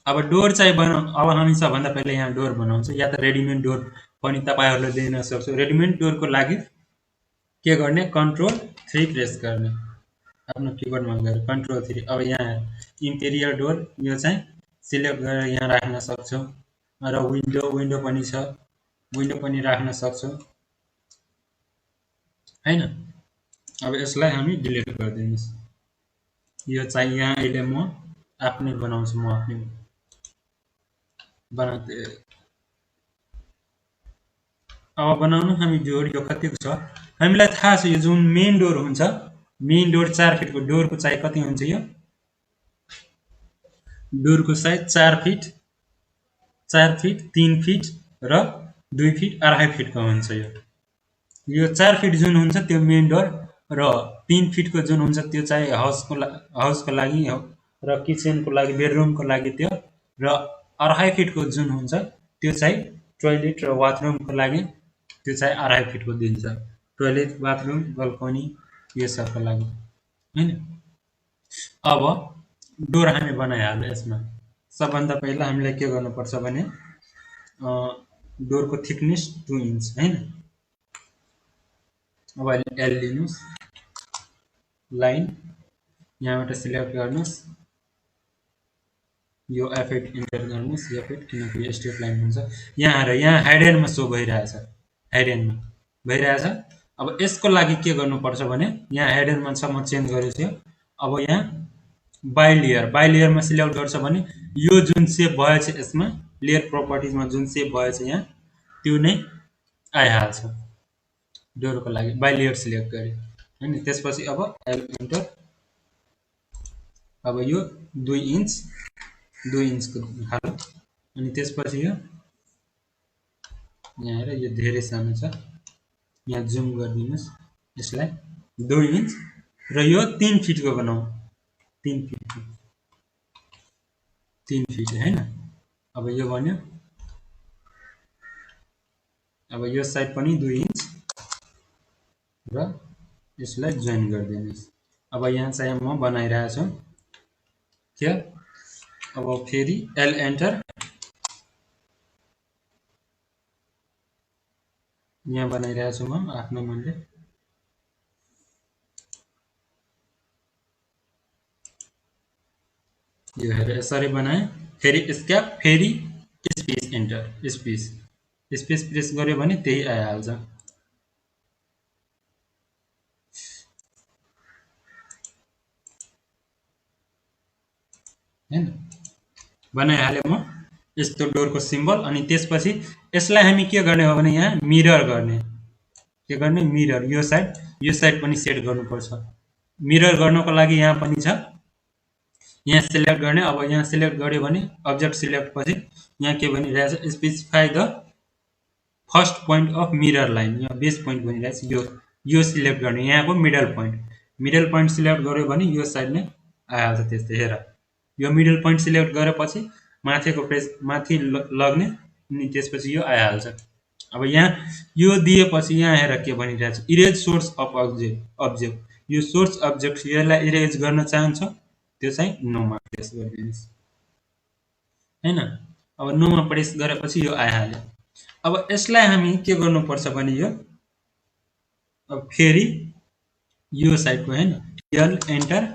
अब डोर चाहिँ अब हामी सबभन्दा पहिला यहाँ डोर बनाउँछ या त रेडिमेड डोर पनि तपाईहरुले दिन सक्छौ रेडिमेड डोरको लागि के गर्ने कन्ट्रोल 3 प्रेस गर्ने आफ्नो किबोर्डमा गएर कन्ट्रोल 3 अब यहाँ इन्टेरियर डोर यो चाहिँ सिलेक्ट गरेर यहाँ राख्न सक्छौ र विन्डो पनि छ विन्डो पनि राख्न सक्छौ हैन अब यसलाई हामी डिलिट गरिदिनुस् यो चाहिँ यहाँ अहिले म आफ्नै बनाउँछु म आफ्नै बनाउँदै अब बनाउनु हामी डोर यो कतिको छ हामीलाई थाहा छ यो जुन मेन डोर हुन्छ मेन डोर 4 फिटको डोरको चाहिँ कति हुन्छ यो डोरको साइज 4 फिट 3 फिट र 2 फिट 2.5 फिटको हुन्छ यो 4 फिट जुन हुन्छ त्यो मेन डोर र 3 फिटको जुन हुन्छ त्यो चाहिँ हाउसको लागि र किचनको लागि बेडरुमको लागि त्यो र 2.5 फिटको जुन हुन्छ त्यो चाहिँ टोयलेट र बाथरुमको लागि त्यो चाहिँ 2.5 फिटको दिन्छ टोयलेट बाथरुम बल्कनी यो सबको लागि हैन अब डोर हामी बनाइहाल्यो यसमा सबभन्दा पहिला हामीले के गर्नुपर्छ भने डोरको थिकनेस 2 इन्च हैन अब एल लिनुस् लाइन यहाँबाट सिलेक्ट गर्नुस् यो F8 इन्टर गर्नुस् F8 किनकि स्ट्रेट लाइन हुन्छ यहाँ हाइडेनमा सो भइरहेछ हाइडेनमा भइरहेछ अब यसको लागि के गर्नुपर्छ भने यहाँ हाइडेनमा छ म चेन्ज गरेछु अब यहाँ बाइ लेयरमा सिलेक्ट गर्छ भने यो जुन सेप भएछ यसमा लेयर प्रोपर्टिजमा जुन सेप भएछ यहाँ त्यो नै आइहाल्छ डोरको लागि बाइ लेयर सिलेक्ट गरे हैन त्यसपछि अब एल इन्टर अब यो 2 इन्चको हाल्नु अनि त्यसपछि यो यहाँ हेर यो धेरै सानो छ यहाँ जुम गरिदिनुस् यसलाई 2 इन्च र यो 3 फिटको बनाऊ 3 फिट हैन अब यो बन्यो अब यो साइड पनि 2 इन्च र यसलाई जोइन गरिदिनुस् अब यहाँ चाहिँ म बनाइरहेछु के अब फेरि एल एन्टर यहाँ बनाइरहेछु म आफ्नो मनले यो हेर यसरी बनाए फेरि स्क्याप फेरि स्पेस एन्टर स्पेस प्रेस गर्यो भने त्यही आइहाल्छ हैन बनाइहाले म यस्तो डोरको सिम्बल अनि त्यसपछि यसलाई हामी के गर्ने हो भने यहाँ मिरर गर्ने के गर्ने मिरर यो साइड पनि सेट गर्नुपर्छ मिरर गर्नको लागि यहाँ पनि छ यहाँ सिलेक्ट गर्ने अब यहाँ सिलेक्ट गर्यो भने अब्जेक्ट सिलेक्ट पछि यहाँ के भनिरहेछ specify the first point of mirror line यहाँ बेस पोइन्ट भनिरहेछ यो सिलेक्ट गर्ने यहाँको मिडल पोइन्ट सिलेक्ट गर्यो भने यो साइड नै आइहाल्छ त्यस्तै हेर यो मिडल पोइन्ट सिलेक्ट गरेपछि माथिको प्रेस माथि लग्ने अनि त्यसपछि यो आइहाल्छ अब यहाँ यो दिएपछि यहाँ हेर के भनिरहेछ इरेज सोर्स अफ अब्जेक्ट यो सोर्स अब्जेक्ट यसलाई इरेज गर्न चाहन्छ त्यो चाहिँ नोमा प्रेस गरिदिनुस् हैन अब नोमा प्रेस गरेपछि यो आइहाल्यो अब यसलाई हामी के गर्नुपर्छ भने यो अब फेरि यो साइडको हैन एल एन्टर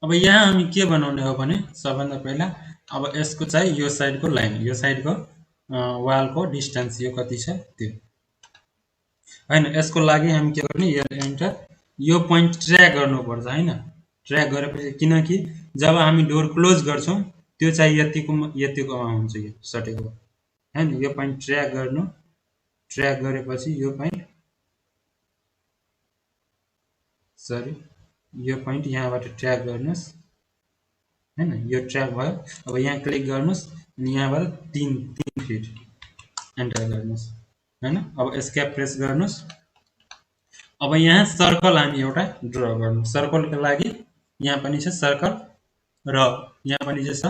अब यहाँ हामी के बनाउने हो भने सबभन्दा पहिला अब यसको चाहिँ यो साइडको लाइन यो साइडको वालको डिस्टेन्स यो कति छ त्यो हैन। यसको लागि हामी के गर्ने, यो एन्टर, यो पोइन्ट ट्र्याक गर्नुपर्छ हैन। ट्र्याक गरेपछि, किनकि जब हामी डोर क्लोज गर्छौँ त्यो चाहिँ यतिकोमा हुन्छ, यो सटेको हैन। यो पोइन्ट ट्र्याक गर्नु, ट्र्याक गरेपछि यो पोइन्ट, सरी, यो पोइन्ट यहाँबाट ट्र्याक गर्नुहोस् हैन। यो ट्र्याक भयो। अब यहाँ क्लिक गर्नुहोस् अनि यहाँबाट 3 फिट एन्टर गर्नुहोस् हैन। अब एस्केप प्रेस गर्नुहोस्। अब यहाँ सर्कल हामी एउटा ड्र गर्नु। सर्कलको लागि यहाँ पनि छ सर्कल र यहाँ पनि छ।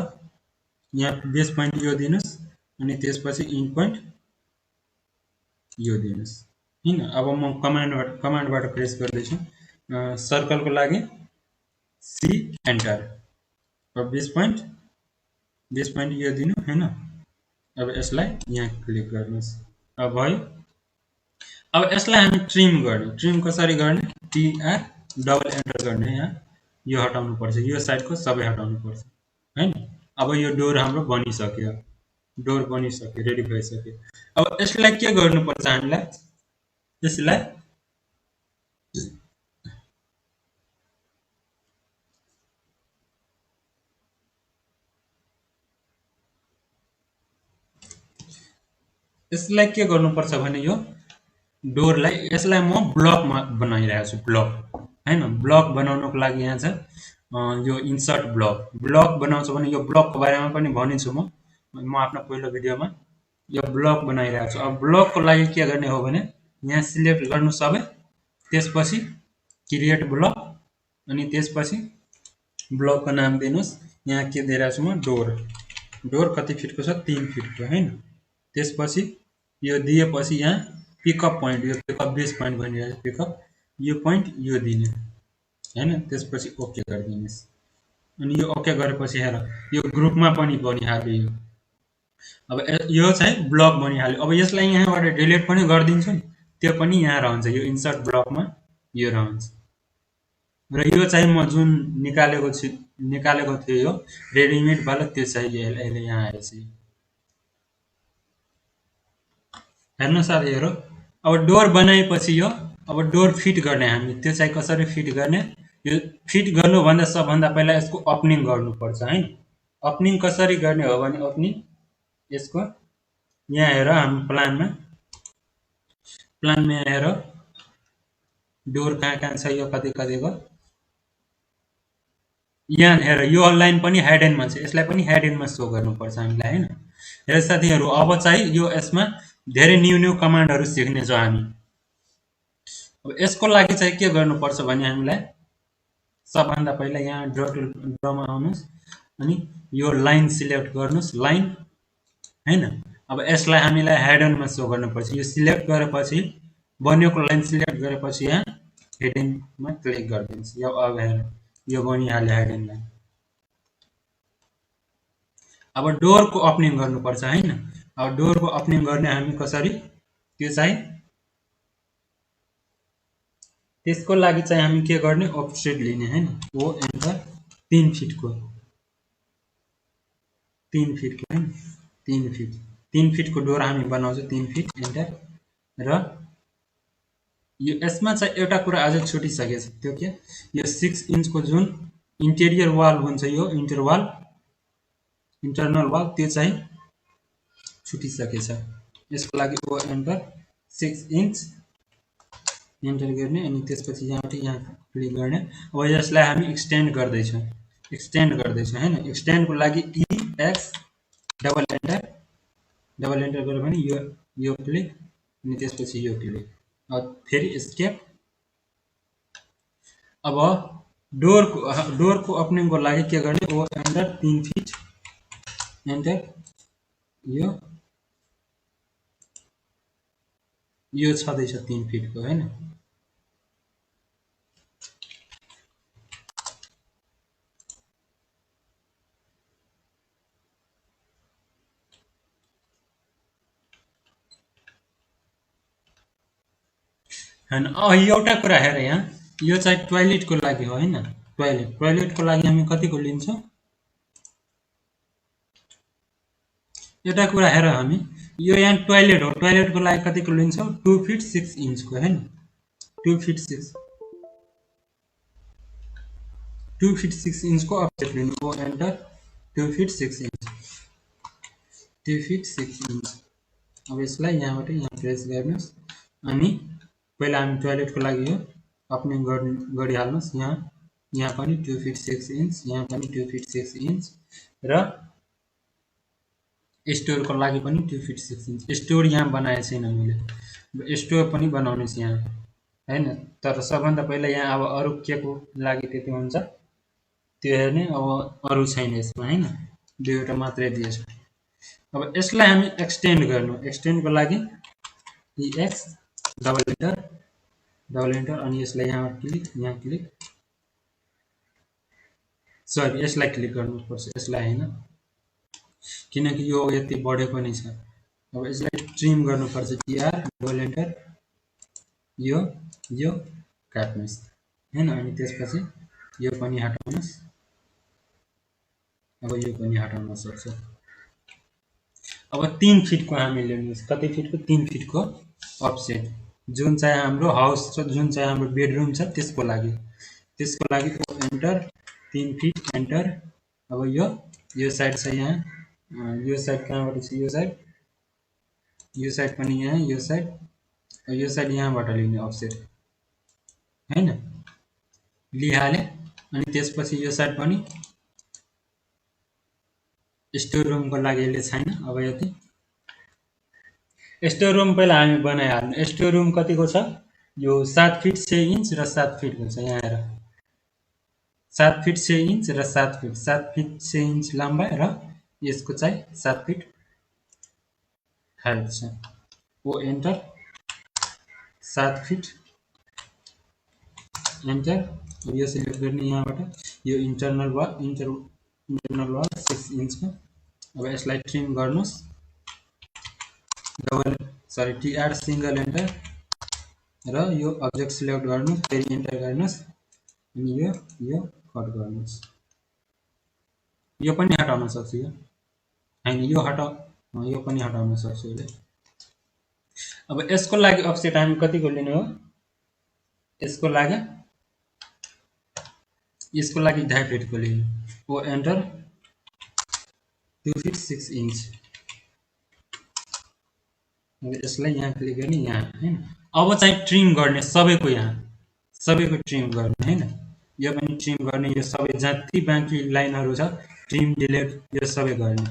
यहाँ बेस पोइन्ट यो दिनुस् अनि त्यसपछि इन्ड पोइन्ट यो दिनुस् हैन। अब म कमान्डबाट प्रेस गर्दैछु। सर्कलको लागि सी एन्टर। अब बेस पोइन्ट यो दिनु हैन। अब यसलाई यहाँ क्लिक गर्नुहोस्। अब भयो। अब यसलाई हामी ट्रिम गर्ने। ट्रिम कसरी गर्ने, टीआर डबल एन्टर गर्ने। यहाँ यो हटाउनु पर्छ, यो साइडको सबै हटाउनु पर्छ हैन। अब यो डोर हाम्रो बनिसक्यो, डोर बनिसक्यो, रेडी भइसक्यो। अब यसलाई के गर्नुपर्छ, हामीलाई यसलाई के गर्नुपर्छ भने यो डोरलाई, यसलाई म ब्लकमा बनाइरहेको छु, ब्लक हैन। ब्लक बनाउनको लागि यहाँ छ यो इन्सर्ट ब्लक। ब्लक बनाउँछु भने यो ब्लकको बारेमा पनि भनिन्छु म आफ्नो पहिलो भिडियोमा। यो ब्लक बनाइरहेको छु। अब ब्लकको लागि के गर्ने हो भने यहाँ सिलेक्ट गर्नु सबै, त्यसपछि क्रिएट ब्लक अनि त्यसपछि ब्लकको नाम दिनुहोस्। यहाँ के दिइरहेको छु म, डोर। डोर कति फिटको छ, 3 फिटको हैन। त्यसपछि यो दिएपछि यहाँ पिकअप पोइन्ट, यो पिकअप बेस पोइन्ट भनिरहेको छ, पिकअप यो पोइन्ट यो दिने हैन। त्यसपछि ओके गरिदिनुहोस्। अनि यो ओके गरेपछि हेर यो ग्रुपमा पनि बनिहाल्यो यो। अब यो चाहिँ ब्लक बनिहाल्यो। अब यसलाई यहाँबाट डिलिट पनि गरिदिन्छु नि, त्यो पनि यहाँ रहन्छ, यो इन्सर्ट ब्लकमा यो रहन्छ। र यो चाहिँ म जुन निकालेको थियो यो रेडिमेड वाला, त्यो चाहिँ अहिले यहाँ आएछ। हेर्नु साथीहरू, अब डोर बनाएपछि यो अब डोर फिट गर्ने हामी, त्यो चाहिँ कसरी फिट गर्ने, यो फिट गर्नुभन्दा सबभन्दा पहिला यसको ओपनिङ गर्नुपर्छ है। ओपनिङ कसरी गर्ने हो भने, ओपनिङ यसको यहाँ हेर, हामी प्लानमा हेर डोर कहाँ छ, यो कति कतिको, यहाँ हेर यो लाइन पनि हेड एन्डमा छ, यसलाई पनि हेड एन्डमा सो गर्नुपर्छ हामीलाई हैन। हेर साथीहरू, अब चाहिँ यो यसमा धेरै न्यू कमान्डहरू सिक्नेछौँ हामी। अब यसको लागि चाहिँ के गर्नुपर्छ भने हामीलाई सबभन्दा पहिला यहाँ ड्रमा आउनुहोस् अनि यो लाइन सिलेक्ट गर्नुहोस्, लाइन हैन। अब यसलाई हामीलाई हेड एन्डमा सो गर्नुपर्छ। यो सिलेक्ट गरेपछि बनेको लाइन सिलेक्ट गरेपछि यहाँ हेड एन्डमा क्लिक गरिदिनुहोस्। यो अब हेर यो बनिहाल्यो हेड एन्ड लाइन। अब डोरको ओपनिङ गर्नुपर्छ हैन। अब डोरको ओपनिङ गर्ने हामी कसरी, त्यो चाहिँ त्यसको लागि चाहिँ हामी के गर्ने, अफसेट लिने हैन। ओ एन्टर 3 फिटको, 3 फिटको हैन, 3 फिटको डोर हामी बनाउँछौँ, 3 फिट एन्टर। र यो यसमा चाहिँ एउटा कुरा अझै छुटिसकेछ, त्यो के, यो 6 इन्चको जुन इन्टेरियर वाल हुन्छ, यो इन्टरनल वाल, त्यो चाहिँ छुटिसकेछ। यसको लागि ओ एन्टर 6 इन्च एन्टर गर्ने अनि त्यसपछि यहाँबाट यहाँ क्लिक गर्ने। अब यसलाई हामी एक्सटेन्ड गर्दैछौँ हैन। एक्सटेन्डको लागि EX डबल एन्टर गऱ्यो भने यो क्लिक अनि त्यसपछि यो क्लिक, अब फेरि एस्केप। अब डोरको ओपनिङको लागि के गर्ने, ओ एन्टर 3 फिट एन्टर। यो छँदैछ 3 फिटको हैन। एउटा कुरा हेर, यहाँ यो चाहिँ टोयलेटको लागि हो हैन। टोयलेटको लागि हामी कतिको लिन्छौँ, एउटा कुरा हेर, हामी यो यहाँ टोइलेट हो, टोइलेटको लागि कतिको लिन्छौँ 2 फिट 6 इन्चको हैन, 2 फिट 6 2 फिट 6 इन्चको अफसेट लिनु हो, enter 2 fit 6 inch 2 fit 6 inch. अब यसलाई यहाँबाट यहाँ प्रेस गर्नुहोस् अनि पहिला हामी टोइलेटको लागि यो ओपनिङ गरिहाल्नुहोस्। यहाँ पनि 2 फिट 6 इन्च, यहाँ पनि 2 फिट 6 इन्च र स्टोरको लागि पनि 2 फिट 6 इन्च। स्टोर यहाँ बनाएको छैन मैले, स्टोर पनि बनाउने छ यहाँ हैन। तर सबभन्दा पहिला यहाँ अब अरू के को लागि त्यति हुन्छ त्यो हेर्ने, अब अरू छैन यसमा हैन, दुईवटा मात्रै दिएछ। अब यसलाई हामी एक्सटेन्ड गर्नु, एक्सटेन्डको लागि एक्स डबल इन्टर अनि यसलाई यहाँ क्लिक सरी यसलाई क्लिक गर्नुपर्छ, यसलाई हैन, किनकि यो यति बढेको नै छ। अब यसलाई ट्रिम गर्नुपर्छ, टीआर डबल इन्टर यो काट्नुहोस् हैन, अनि त्यसपछि यो पनि हटाउनुहोस्। अब यो पनि हटाउन सक्छ। अब 3 फिटको हामी लिनुहोस्, कति फिटको 3 फिटको अफसेट, जुन चाहिँ हाम्रो हाउस छ, जुन चाहिँ हाम्रो बेडरुम छ त्यसको लागि एन्टर 3 फिट एन्टर। अब यो साइड छ यहाँ, यो साइड कहाँबाट छ, यो साइड पनि यहाँ, यो साइड यहाँबाट लिने अफसेट हैन, लिइहाले। अनि त्यसपछि यो साइड पनि स्टोर रुमको लागि यसले छैन। अब यति स्टोर रुम पहिला हामी बनाइहाल्नु। स्टोर रुम कतिको छ, यो 7 फिट 6 इन्च र 7 फिटको छ, यहाँ हेर 7 फिट 6 इन्च र 7 फिट 6 इन्च लम्बाइ र यसको चाहिँ 7 फिट हाइट छ। ओ एन्टर 7 फिट एन्टर। यो सिलेक्ट गर्ने यहाँबाट, यो इन्टरनल वाल 6 इन्चको। अब यसलाई ट्रिम गर्नुहोस्, टीआर सिंगल एन्टर र यो अब्जेक्ट सिलेक्ट गर्नुहोस्, फेरि एन्टर गर्नुहोस् अनि यो कट गर्नुहोस्। यो पनि हटाउन सक्छु, यो हैन, यो पनि हटाउन सक्छु यसले। अब यसको लागि अफसेट हामी कतिको लिने हो, यसको लागि 2.5 फिटको लिने। ओ एन्टर 2 फिट 6 इन्च। अब यसलाई यहाँ क्लिक गर्ने, यहाँ हैन। अब चाहिँ ट्रिम गर्ने सबैको ट्रिम गर्ने हैन, यो पनि ट्रिम गर्ने, यो सबै जति बाँकी लाइनहरू छ ट्रिम डिलिट यो सबै गर्ने।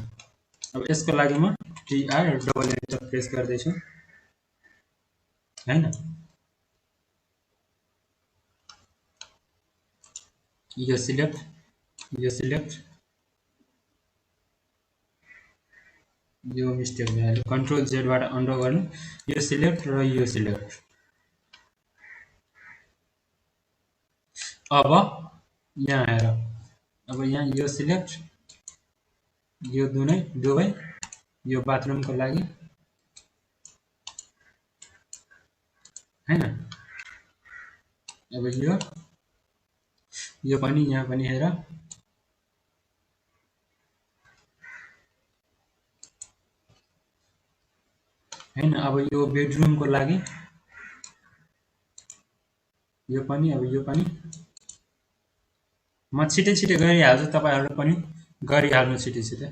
अब यसको लागि म टीआर डबल एन्टर प्रेस गर्दैछु हैन। यो सिलेक्ट यो मिस्टेक भयो, कन्ट्रोल जेड बाट अन्डो गर्नु, यो सिलेक्ट र यो सिलेक्ट। अब यहाँ हेर, अब यहाँ यो सिलेक्ट, यो दुवै यो बाथरुमको लागि हैन। अब यो पनि यहाँ पनि हेर हैन। अब यो बेडरुमको लागि यो पनि, अब यो पनि म छिटै गरिहाल्छु, तपाईहरु पनि गरिहाल्नु छिटै।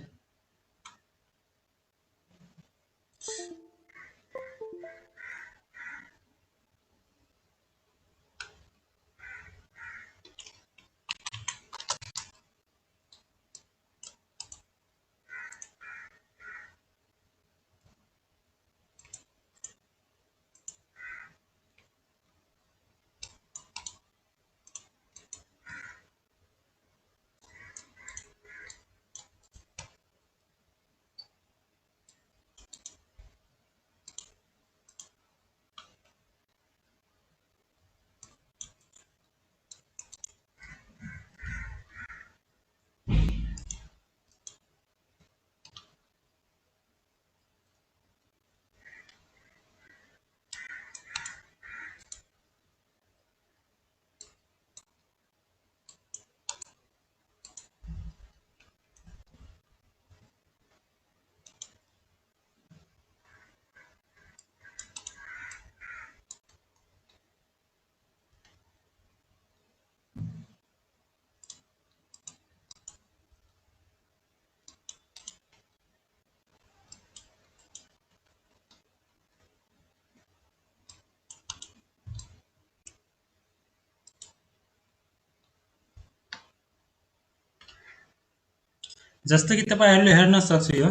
जस्तो कि तपाईँहरूले हेर्न सक्छु यो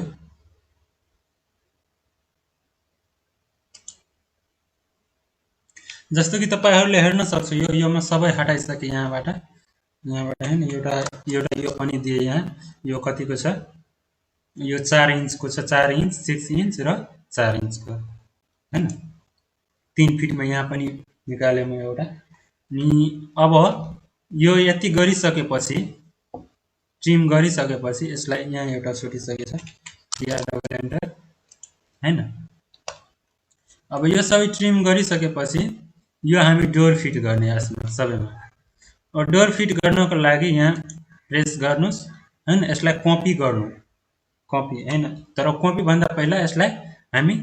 जस्तो कि तपाईँहरूले हेर्न सक्छु यो म सबै हटाइसकेँ यहाँबाट हैन एउटा एउटा यो पनि दिए यहाँ यो कतिको छ यो 4 इन्चको छ 4 इन्च 6 इन्च र 4 इन्चको हैन 3 फिटमा यहाँ पनि निकालेँ म एउटा अनि अब यो यति गरिसकेपछि ट्रिम गरिसकेपछि यसलाई यहाँ एउटा छुटिसकेछ यहाँ डबल एन्टर हैन अब यो सबै ट्रिम गरिसकेपछि यो हामी डोर फिट गर्ने यसमा सबैमा अब डोर फिट गर्नको लागि यहाँ प्रेस गर्नुस् हैन यसलाई कपी गर्नु कपी हैन तर कपी भन्दा पहिला यसलाई हामी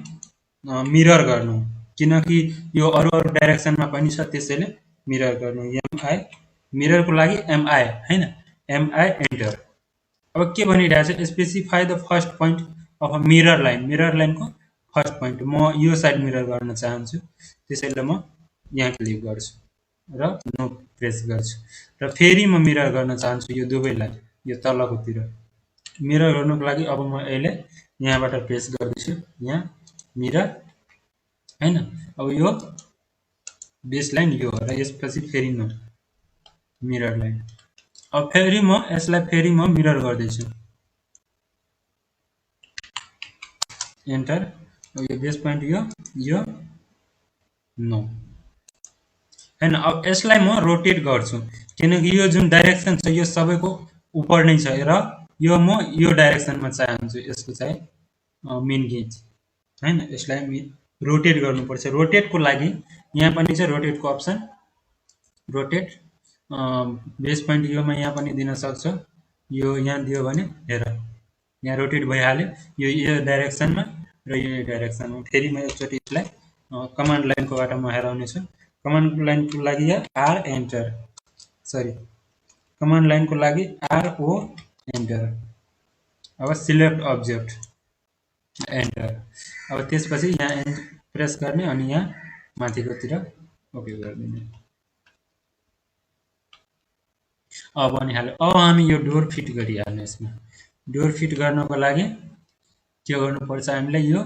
मिरर गर्नु किनकि यो अरु अरु डाइरेक्सनमा पनि छ त्यसैले मिरर गर्नु एमआई मिररको लागि एमआई हैन एमआई एन्टर अब के भनिरहेछ specify the first point of a mirror लाइनको फर्स्ट पोइन्ट म यो साइड मिरर गर्न चाहन्छु त्यसैले म यहाँ क्लिक गर्छु र नो प्रेस गर्छु र फेरि म मिरर गर्न चाहन्छु यो दुवैलाई यो तलकोतिर मिरर गर्नुको लागि अब म अहिले यहाँबाट प्रेस गर्दैछु यहाँ मिरर हैन अब यो बेस लाइन यो र यसपछि फेरि नो मिरर लाइन अब फेरि म यसलाई फेरि म मिरर गर्दैछु एन्टर यो बेस पोइन्ट यो नो हैन अब यसलाई म रोटेट गर्छु किनकि यो जुन डाइरेक्सन छ यो सबैको उपर नै छ र यो म यो डाइरेक्सनमा चाहन्छु यसको चाहिँ मेन गेज हैन यसलाई रोटेट गर्नुपर्छ रोटेटको लागि यहाँ पनि छ रोटेटको अप्सन रोटेट बेस पोइन्ट योमा यहाँ पनि दिन सक्छ यो यहाँ दियो भने हेर यहाँ रोटेट भइहाल्यो यो डाइरेक्सनमा र यो डाइरेक्सनमा फेरि म एकचोटि यसलाई कमान्ड लाइनकोबाट म हेराउनेछु कमान्ड लाइनको लागि आर एन्टर सरी कमान्ड लाइनको लागि आर ओ एन्टर अब सिलेक्ट अब्जेक्ट एन्टर अब त्यसपछि यहाँ प्रेस गर्ने अनि यहाँ माथिकोतिर ओके गरिदिने अब भनिहाल्यो अब हामी यो डोर फिट गरिहाल्ने यसमा डोर फिट गर्नको लागि के गर्नुपर्छ हामीले यो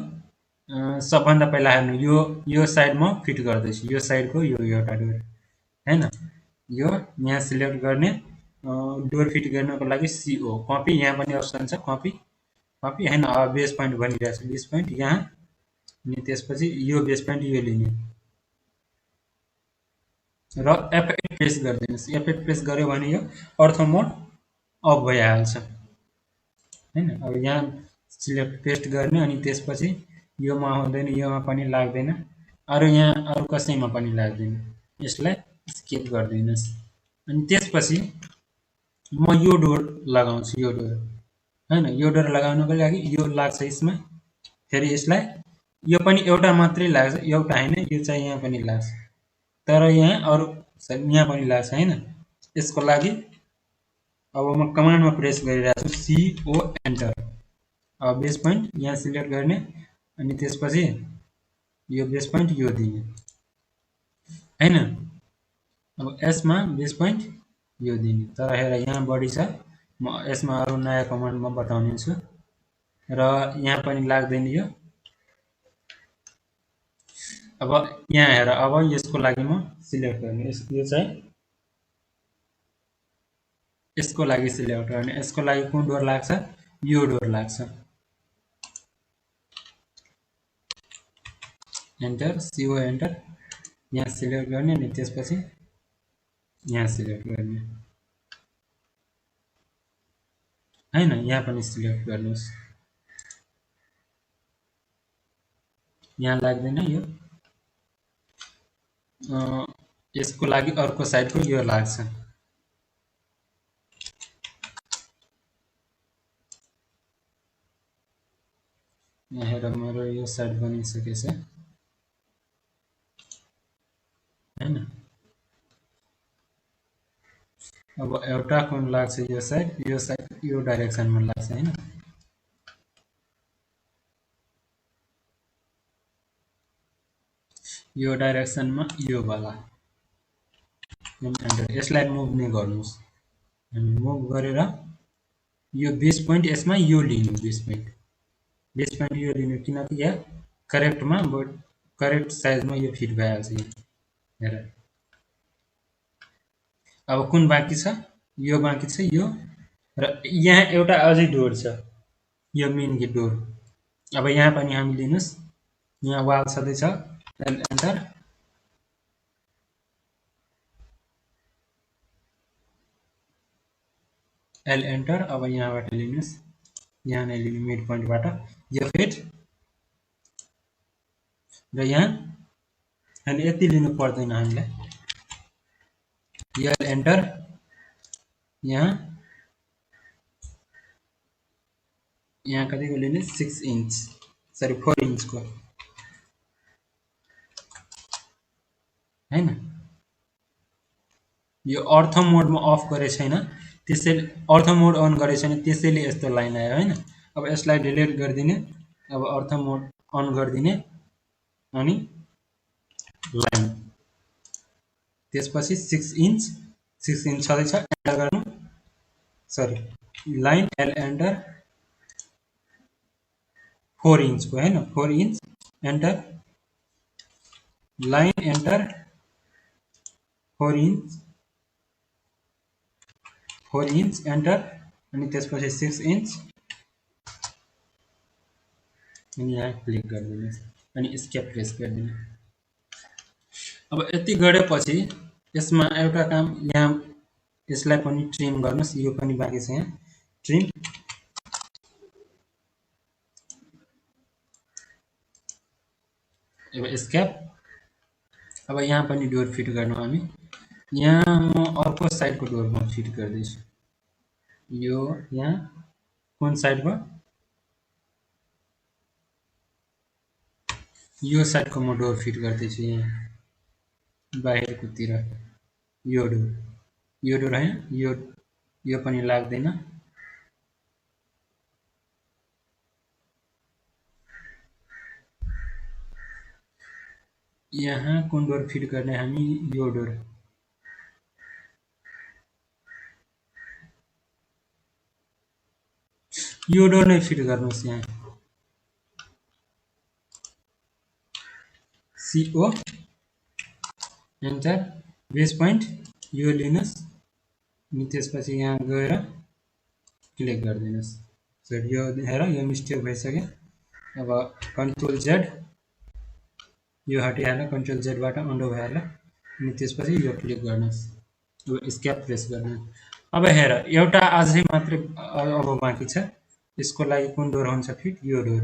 सबभन्दा पहिला हेर्नु यो साइड म फिट गर्दैछु यो साइडको यो एउटा डोर हैन यो यहाँ सिलेक्ट गर्ने डोर फिट गर्नको लागि सीओ कपी यहाँ पनि अप्सन छ कपी कपी हैन अब बेस पोइन्ट भनिरहेको छ बेस पोइन्ट यहाँ अनि त्यसपछि यो बेस पोइन्ट यो लिने र F8 प्रेस गरिदिनुस् F8 प्रेस गर्यो भने यो अर्थो मोड अफ भइहाल्छ हैन अब यहाँ सिलेक्ट पेस्ट गर्ने अनि त्यसपछि योमा हुँदैन योमा पनि लाग्दैन अरु यहाँ अरु कसैमा पनि लाग्दैन यसलाई स्किप गरिदिनुस् अनि त्यसपछि म यो डोर लगाउँछु यो डोर हैन यो डोर लगाउनको लागि यो लाग्छ यसमा फेरि यसलाई यो पनि एउटा मात्रै लाग्छ एउटा हैन यो चाहिँ यहाँ पनि लाग्छ तर यहाँ अरु यहाँ पनि लाग्छ हैन यसको लागि अब म कमान्डमा प्रेस गरिरहेको छु सीओ एन्टर अब बेस पोइन्ट यहाँ सिलेक्ट गर्ने अनि त्यसपछि यो बेस पोइन्ट यो दिने हैन अब यसमा बेस पोइन्ट यो दिने तर हेर यहाँ बढी छ म यसमा अरु नयाँ कमान्ड म बताउने छु र यहाँ पनि लाग्दैन यो अब यहाँ हेर अब यसको लागि म सिलेक्ट गर्ने यो चाहिँ यसको लागि सिलेक्ट गर्ने यसको लागि कुन डोर लाग्छ यो डोर लाग्छ एन्टर सीओ एन्टर यहाँ सिलेक्ट गर्ने अनि त्यसपछि यहाँ सिलेक्ट गर्ने हैन यहाँ पनि सिलेक्ट गर्नुस् यहाँ लाग्दैन यो यसको लागि अर्को साइडको यो लाग्छ यहाँ हेर मेरो यो साइड बनिसकेछ हैन अब एउटा कुन लाग्छ यो साइड यो डाइरेक्सनमा लाग्छ हैन यो डाइरेक्सनमा यो वाला यसलाई मुभ नै गर्नुस् हामी मुभ गरेर यो 20 पोइन्ट यसमा यो लिनु 20 पोइन्ट यो लिनु किनकि यहाँ करेक्टमा करेक्ट साइजमा यो फिट भइहाल्छ यहाँ हेर। अब कुन बाँकी छ यो बाँकी छ यो र यहाँ एउटा अझै डोर छ यो मेन गेट डोर। अब यहाँ पनि हामी लिनुस् यहाँ वाल छँदैछ एन्टर एल एन्टर। अब यहाँबाट लिनुस् यहाँ नै लिनु मिड पोइन्टबाट यो फिट र यहाँ अनि यति लिनु पर्दैन हामीलाई एल एन्टर यहाँ कतिको लिने 6 इन्च सरी 4 इन्चको हैन। यो अर्थो मोडमा अफ गरे छैन त्यसैले अर्थो मोड अन गरे छैन त्यसैले यस्तो लाइन आयो हैन। अब यसलाई डिलिट गरिदिने अब अर्थो मोड अन गरिदिने अनि लाइन त्यसपछि 6 इन्च छँदैछ एन्टर गर्नु सरी लाइन एल एन्टर 4 इन्चको हैन 4 inch enter line enter 4 inch enter अनि त्यसपछि 6 इन्च अनि यहाँ क्लिक गरिदिनुहोस् अनि एस्केप प्रेस गरिदिनु। अब यति गरेपछि यसमा एउटा काम यहाँ यसलाई पनि ट्रिम गर्नुस् यो पनि बाँकी छ यहाँ ट्रिम अब एस्केप। अब यहाँ पनि डोर फिट गर्नु हामी यहाँ म अर्को साइडको डोरमा फिट गर्दैछु यो यहाँ कुन साइडमा यो साइडको म डोर फिट गर्दैछु यहाँ बाहिरकोतिर यो डोर हैन यो पनि लाग्दैन यहाँ कुन डोर फिट गर्ने हामी यो डोर नै फिट गर्नुस् यहाँ CO एन्टर 20 पोइन्ट यो लिनुस् अनि त्यसपछि यहाँ गएर क्लिक गरिदिनुस् सर यो हेर यो मिस्टेक भइसक्यो। अब कन्ट्रोल जेड यो हटिहाल्नु कन्ट्रोल जेडबाट अन्डो भइहाल्यो अनि त्यसपछि यो क्लिक गर्नुस् यो एस्केप प्रेस गर्नु। अब हेर एउटा अझै मात्रै अब बाँकी छ यसको लागि कुन डोर हुन्छ फिट यो डोर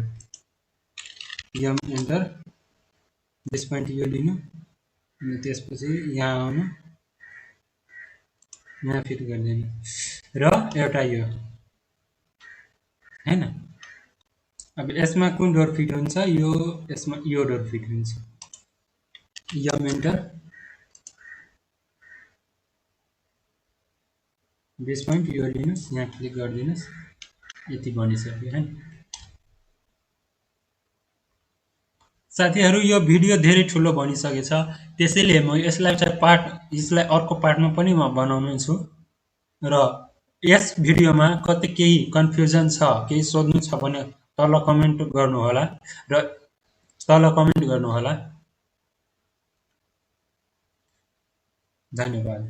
यम एन्टर 20 पोइन्ट यो लिनु अनि त्यसपछि यहाँ आउनु यहाँ फिट गरिदिनु र एउटा यो हैन। अब यसमा कुन डोर फिट हुन्छ यो यसमा यो डोर फिट हुन्छ यम एन्टर 20 पोइन्ट यो लिनुस् यहाँ क्लिक गरिदिनुस् यति बनिसक्यो हैन। साथीहरु यो भिडियो धेरै ठुलो बनिसकेछ त्यसैले म यसलाई अर्को पार्टमा पनि म बनाउने छु र यस भिडियोमा कतै केही कन्फ्युजन छ केही सोध्नु छ भने तल कमेन्ट गर्नु होला। धन्यवाद।